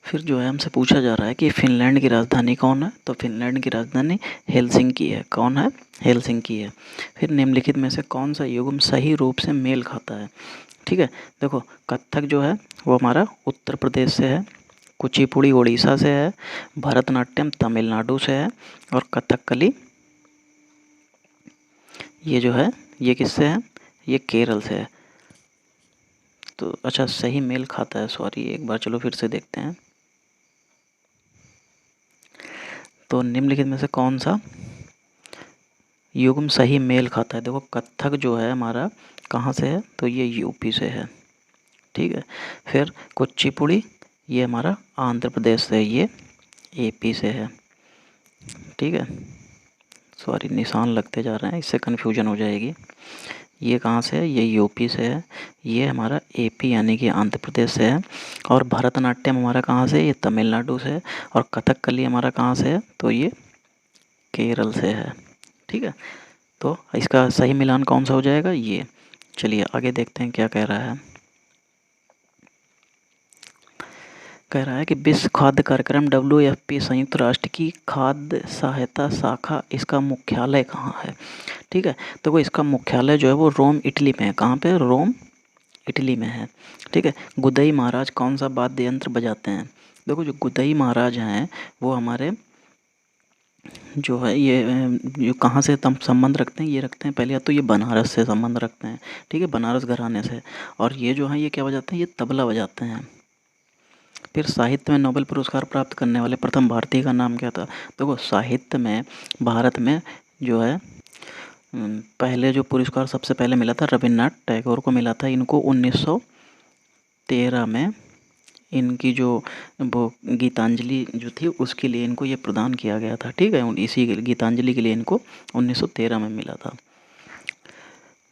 फिर जो है हमसे पूछा जा रहा है कि फिनलैंड की राजधानी कौन है। तो फिनलैंड की राजधानी हेलसिंकी है। कौन है, हेलसिंकी है। फिर निम्नलिखित में से कौन सा युग्म सही रूप से मेल खाता है। ठीक है। देखो, कथक जो है वो हमारा उत्तर प्रदेश से है, कुचिपुड़ी उड़ीसा से है, भरतनाट्यम तमिलनाडु से है और कथकली ये जो है ये किससे है, ये केरल से है। तो अच्छा, सही मेल खाता है, सॉरी एक बार चलो फिर से देखते हैं। तो निम्नलिखित में से कौन सा युग्म सही मेल खाता है। देखो, कथक जो है हमारा कहाँ से है, तो ये यूपी से है। ठीक है। फिर कुचिपुड़ी ये हमारा आंध्र प्रदेश से है, ये एपी से है। ठीक है। सॉरी, निशान लगते जा रहे हैं, इससे कन्फ्यूजन हो जाएगी। ये कहाँ से है, ये यूपी से है, ये हमारा एपी यानी कि आंध्र प्रदेश से है। और भरतनाट्यम हमारा कहाँ से है, ये तमिलनाडु से है। और कथकली हमारा कहाँ से है, तो ये केरल से है। ठीक है। तो इसका सही मिलान कौन सा हो जाएगा, ये। चलिए आगे देखते हैं क्या कह रहा है। कह रहा है कि विश्व खाद्य कार्यक्रम WFP संयुक्त राष्ट्र की खाद्य सहायता शाखा, इसका मुख्यालय कहाँ है। ठीक है। तो वो इसका मुख्यालय जो है वो रोम इटली में है। कहाँ पे, रोम इटली में है। ठीक है। गुदई महाराज कौन सा वाद्य यंत्र बजाते हैं। देखो, जो गुदई महाराज हैं वो हमारे जो है ये जो कहाँ से तम संबंध रखते हैं, ये रखते हैं पहले या तो ये बनारस से संबंध रखते हैं। ठीक है, बनारस घराने से। और ये जो है ये क्या बजाते हैं, ये तबला बजाते हैं। फिर साहित्य में नोबेल पुरस्कार प्राप्त करने वाले प्रथम भारतीय का नाम क्या था? देखो साहित्य में भारत में जो है पहले जो पुरस्कार सबसे पहले मिला था रविन्द्रनाथ टैगोर को मिला था। इनको 1913 में इनकी जो वो गीतांजलि जो थी उसके लिए इनको ये प्रदान किया गया था। ठीक है, इसी गीतांजलि के लिए इनको 1913 में मिला था।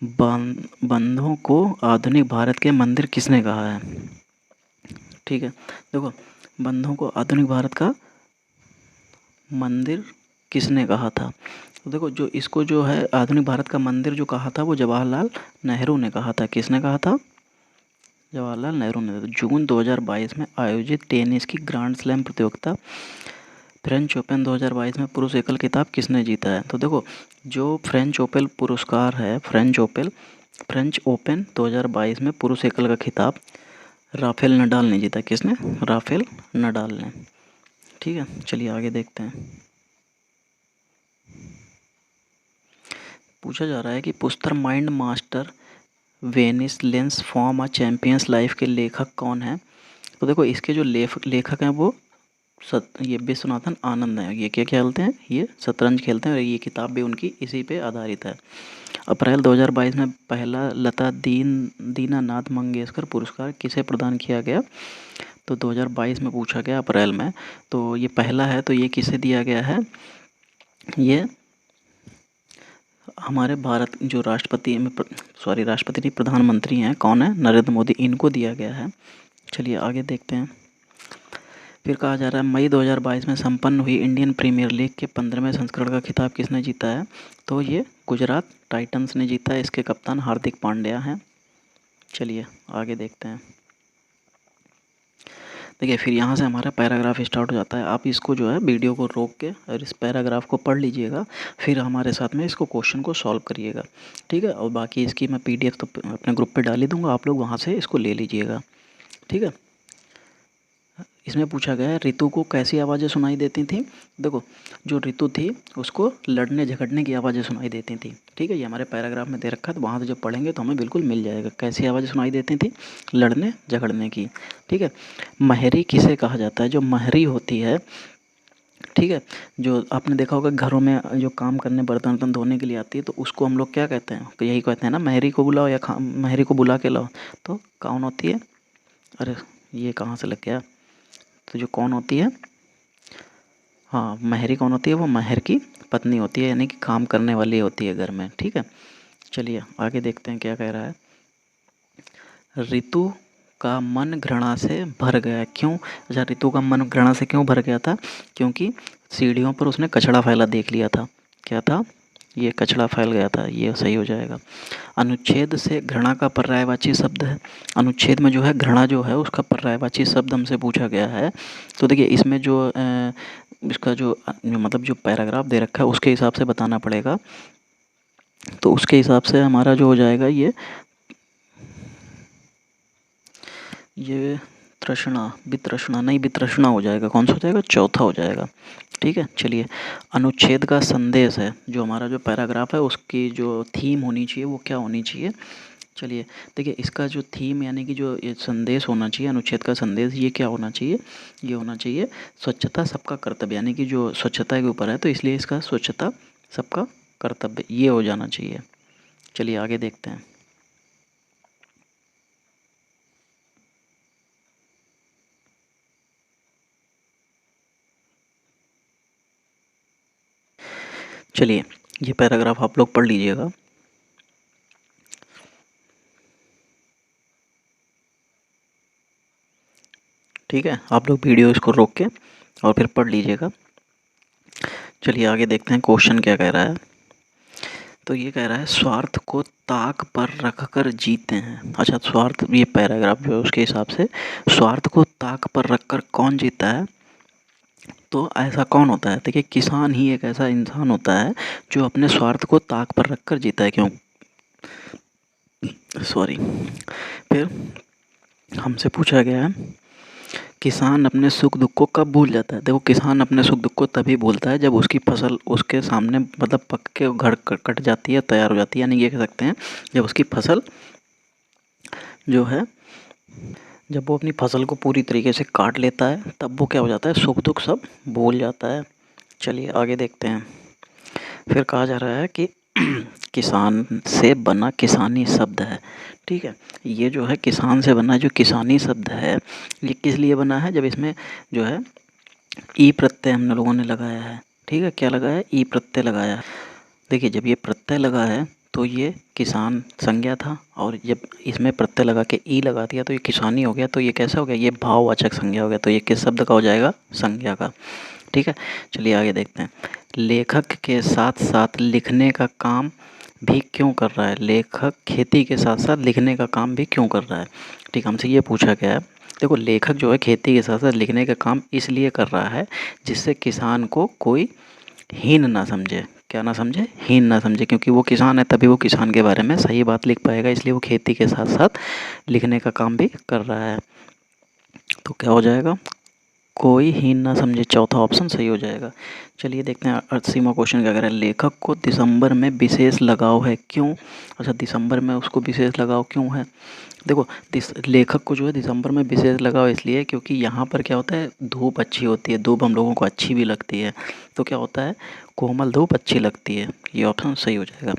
बंधों को आधुनिक भारत के मंदिर किसने कहा है? ठीक है, देखो बंधों को आधुनिक भारत का मंदिर किसने कहा था? तो देखो जो इसको जो है आधुनिक भारत का मंदिर जो कहा था वो जवाहरलाल नेहरू ने कहा था। किसने कहा था? जवाहरलाल नेहरू ने। जून 2022 में आयोजित टेनिस की ग्रैंड स्लैम प्रतियोगिता फ्रेंच ओपन 2022 में पुरुष एकल खिताब किसने जीता है? तो देखो जो फ्रेंच ओपन पुरस्कार है, फ्रेंच ओपन 2022 में पुरुष एकल का खिताब राफेल नडाल ने जीता। किसने? राफेल नडाल ने। ठीक है, चलिए आगे देखते हैं। पूछा जा रहा है कि पुस्तक mind master Venice lens form a champions life के लेखक कौन है? तो देखो इसके जो लेखक हैं वो ये विश्वनाथन आनंद हैं। ये क्या खेलते हैं? ये शतरंज खेलते हैं और ये किताब भी उनकी इसी पे आधारित है। अप्रैल 2022 में पहला लता दीनानाथ मंगेशकर पुरस्कार किसे प्रदान किया गया? तो 2022 में पूछा गया अप्रैल में, तो ये पहला है, तो ये किसे दिया गया है? ये हमारे भारत जो राष्ट्रपति नहीं, प्रधानमंत्री हैं, कौन है? नरेंद्र मोदी, इनको दिया गया है। चलिए आगे देखते हैं। फिर कहा जा रहा है मई 2022 में संपन्न हुई इंडियन प्रीमियर लीग के 15वें संस्करण का खिताब किसने जीता है? तो ये गुजरात टाइटंस ने जीता है। इसके कप्तान हार्दिक पांड्या हैं। चलिए आगे देखते हैं। देखिए फिर यहाँ से हमारा पैराग्राफ स्टार्ट हो जाता है। आप इसको जो है वीडियो को रोक के और इस पैराग्राफ को पढ़ लीजिएगा, फिर हमारे साथ में इसको क्वेश्चन को सॉल्व करिएगा। ठीक है, और बाकी इसकी मैं PDF तो अपने ग्रुप पे डाल ही दूँगा, आप लोग वहाँ से इसको ले लीजिएगा। ठीक है, इसमें पूछा गया है ऋतु को कैसी आवाज़ें सुनाई देती थी? देखो जो ऋतु थी उसको लड़ने झगड़ने की आवाज़ें सुनाई देती थी। ठीक है, ये हमारे पैराग्राफ में दे रखा है, तो वहाँ से जब पढ़ेंगे तो हमें बिल्कुल मिल जाएगा कैसी आवाज़ें सुनाई देती थी, लड़ने झगड़ने की। ठीक है, महरी किसे कहा जाता है? जो महरी होती है, ठीक है, जो आपने देखा होगा घरों में जो काम करने बर्तन वर्तन धोने के लिए आती है, तो उसको हम लोग क्या कहते हैं? तो यही कहते हैं ना, महरी को बुलाओ या महरी को बुला के लाओ। तो कौन होती है? अरे ये कहाँ से लग गया? तो जो कौन होती है, हाँ महरी कौन होती है? वो महर की पत्नी होती है, यानी कि काम करने वाली होती है घर में। ठीक है, चलिए आगे देखते हैं क्या कह रहा है। ऋतु का मन घृणा से भर गया, क्यों? अच्छा, ऋतु का मन घृणा से क्यों भर गया था? क्योंकि सीढ़ियों पर उसने कचड़ा फैला देख लिया था। क्या था? ये कचड़ा फैल गया था। ये सही हो जाएगा। अनुच्छेद से घृणा का पर्यायवाची शब्द है। अनुच्छेद में जो है घृणा जो है उसका पर्यायवाची शब्द हमसे पूछा गया है। तो देखिए इसमें जो इसका जो मतलब जो पैराग्राफ दे रखा है उसके हिसाब से बताना पड़ेगा। तो उसके हिसाब से हमारा जो हो जाएगा ये तृष्णा, वितृष्णा नहीं, वितृष्णा हो जाएगा। कौन सा हो जाएगा? चौथा हो जाएगा। ठीक है, चलिए अनुच्छेद का संदेश है, जो हमारा जो पैराग्राफ है उसकी जो थीम होनी चाहिए वो क्या होनी चाहिए? चलिए देखिए इसका जो थीम यानी कि जो ये संदेश होना चाहिए, अनुच्छेद का संदेश, ये क्या होना चाहिए? ये होना चाहिए स्वच्छता सबका कर्तव्य, यानी कि जो स्वच्छता के ऊपर है, तो इसलिए इसका स्वच्छता सबका कर्तव्य ये हो जाना चाहिए। चलिए आगे देखते हैं। चलिए ये पैराग्राफ आप लोग पढ़ लीजिएगा। ठीक है, आप लोग वीडियो इसको रोक के और फिर पढ़ लीजिएगा। चलिए आगे देखते हैं क्वेश्चन क्या कह रहा है। तो ये कह रहा है स्वार्थ को ताक पर रखकर जीते हैं। अच्छा, स्वार्थ, ये पैराग्राफ जो है उसके हिसाब से स्वार्थ को ताक पर रखकर कौन जीता है? तो ऐसा कौन होता है? देखिए किसान ही एक ऐसा इंसान होता है जो अपने स्वार्थ को ताक पर रखकर जीता है। क्यों? सॉरी। फिर हमसे पूछा गया है किसान अपने सुख दुख को कब भूल जाता है? देखो किसान अपने सुख दुख को तभी भूलता है जब उसकी फसल उसके सामने मतलब पक के घर कट जाती है, तैयार हो जाती है, यानी ये कह सकते हैं जब उसकी फसल जो है जब वो अपनी फसल को पूरी तरीके से काट लेता है तब वो क्या हो जाता है, सुख दुख सब भूल जाता है। चलिए आगे देखते हैं। फिर कहा जा रहा है कि किसान से बना किसानी शब्द है। ठीक है, ये जो है किसान से बना जो किसानी शब्द है, ये किस लिए बना है, जब इसमें जो है ई प्रत्यय हम लोगों ने लगाया है। ठीक है, क्या लगाया है, ई प्रत्यय लगाया है। देखिए जब ये प्रत्यय लगा है तो ये किसान संज्ञा था, और जब इसमें प्रत्यय लगा के ई लगा दिया तो ये किसानी हो गया। तो ये कैसा हो गया, ये भाववाचक संज्ञा हो गया। तो ये किस शब्द का हो जाएगा, संज्ञा का। ठीक है, चलिए आगे देखते हैं। लेखक के साथ साथ लिखने का काम भी क्यों कर रहा है, लेखक खेती के साथ साथ लिखने का काम भी क्यों कर रहा है। ठीक, हमसे ये पूछा गया है। देखो लेखक जो है खेती के साथ साथ लिखने का काम इसलिए कर रहा है जिससे किसान को कोई हीन ना समझे। क्या ना समझे, हीन ना समझे, क्योंकि वो किसान है तभी वो किसान के बारे में सही बात लिख पाएगा, इसलिए वो खेती के साथ साथ लिखने का काम भी कर रहा है। तो क्या हो जाएगा, कोई हीन ना समझे, चौथा ऑप्शन सही हो जाएगा। चलिए देखते हैं 80वां क्वेश्चन क्या कह रहा है। लेखक को दिसंबर में विशेष लगाव है, क्यों। अच्छा, दिसंबर में उसको विशेष लगाव क्यों है। देखो लेखक को जो है दिसंबर में विशेष लगाव इसलिए क्योंकि यहाँ पर क्या होता है, धूप अच्छी होती है, धूप हम लोगों को अच्छी भी लगती है। तो क्या होता है, कोमल धूप अच्छी लगती है। ये ऑप्शन सही हो जाएगा।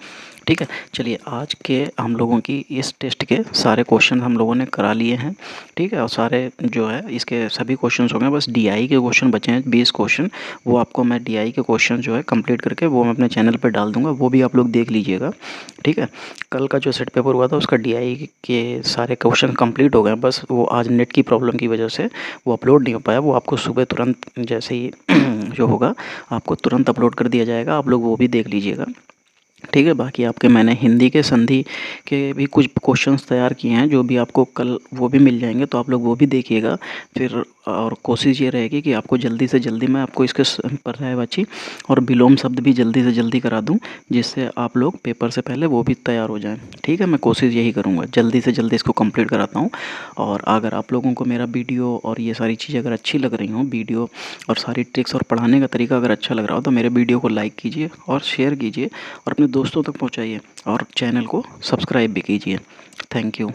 ठीक है, चलिए आज के हम लोगों की इस टेस्ट के सारे क्वेश्चन हम लोगों ने करा लिए हैं। ठीक है, और सारे जो है इसके सभी क्वेश्चन हो गए, बस डीआई के क्वेश्चन बचे हैं 20 क्वेश्चन। वो आपको मैं डीआई के क्वेश्चन जो है कंप्लीट करके वो मैं अपने चैनल पर डाल दूंगा, वो भी आप लोग देख लीजिएगा। ठीक है, कल का जो सेट पेपर हुआ था उसका डीआई के सारे क्वेश्चन कंप्लीट हो गए, बस वो आज नेट की प्रॉब्लम की वजह से वो अपलोड नहीं हो पाया। वो आपको सुबह तुरंत जैसे ही जो होगा आपको तुरंत अपलोड कर दिया जाएगा, आप लोग वो भी देख लीजिएगा। ठीक है, बाकी आपके मैंने हिंदी के संधि के भी कुछ क्वेश्चंस तैयार किए हैं, जो भी आपको कल वो भी मिल जाएंगे, तो आप लोग वो भी देखिएगा फिर। और कोशिश ये रहेगी कि आपको जल्दी से जल्दी मैं आपको इसके पर्यायवाची और विलोम शब्द भी जल्दी से जल्दी करा दूं, जिससे आप लोग पेपर से पहले वो भी तैयार हो जाएं। ठीक है, मैं कोशिश यही करूँगा, जल्दी से जल्दी इसको कंप्लीट कराता हूँ। और अगर आप लोगों को मेरा वीडियो और ये सारी चीज़ें अगर अच्छी लग रही हों, वीडियो और सारी ट्रिक्स और पढ़ाने का तरीका अगर अच्छा लग रहा हो, तो मेरे वीडियो को लाइक कीजिए और शेयर कीजिए और अपने दोस्तों तक पहुंचाइए, और चैनल को सब्सक्राइब भी कीजिए। Thank you.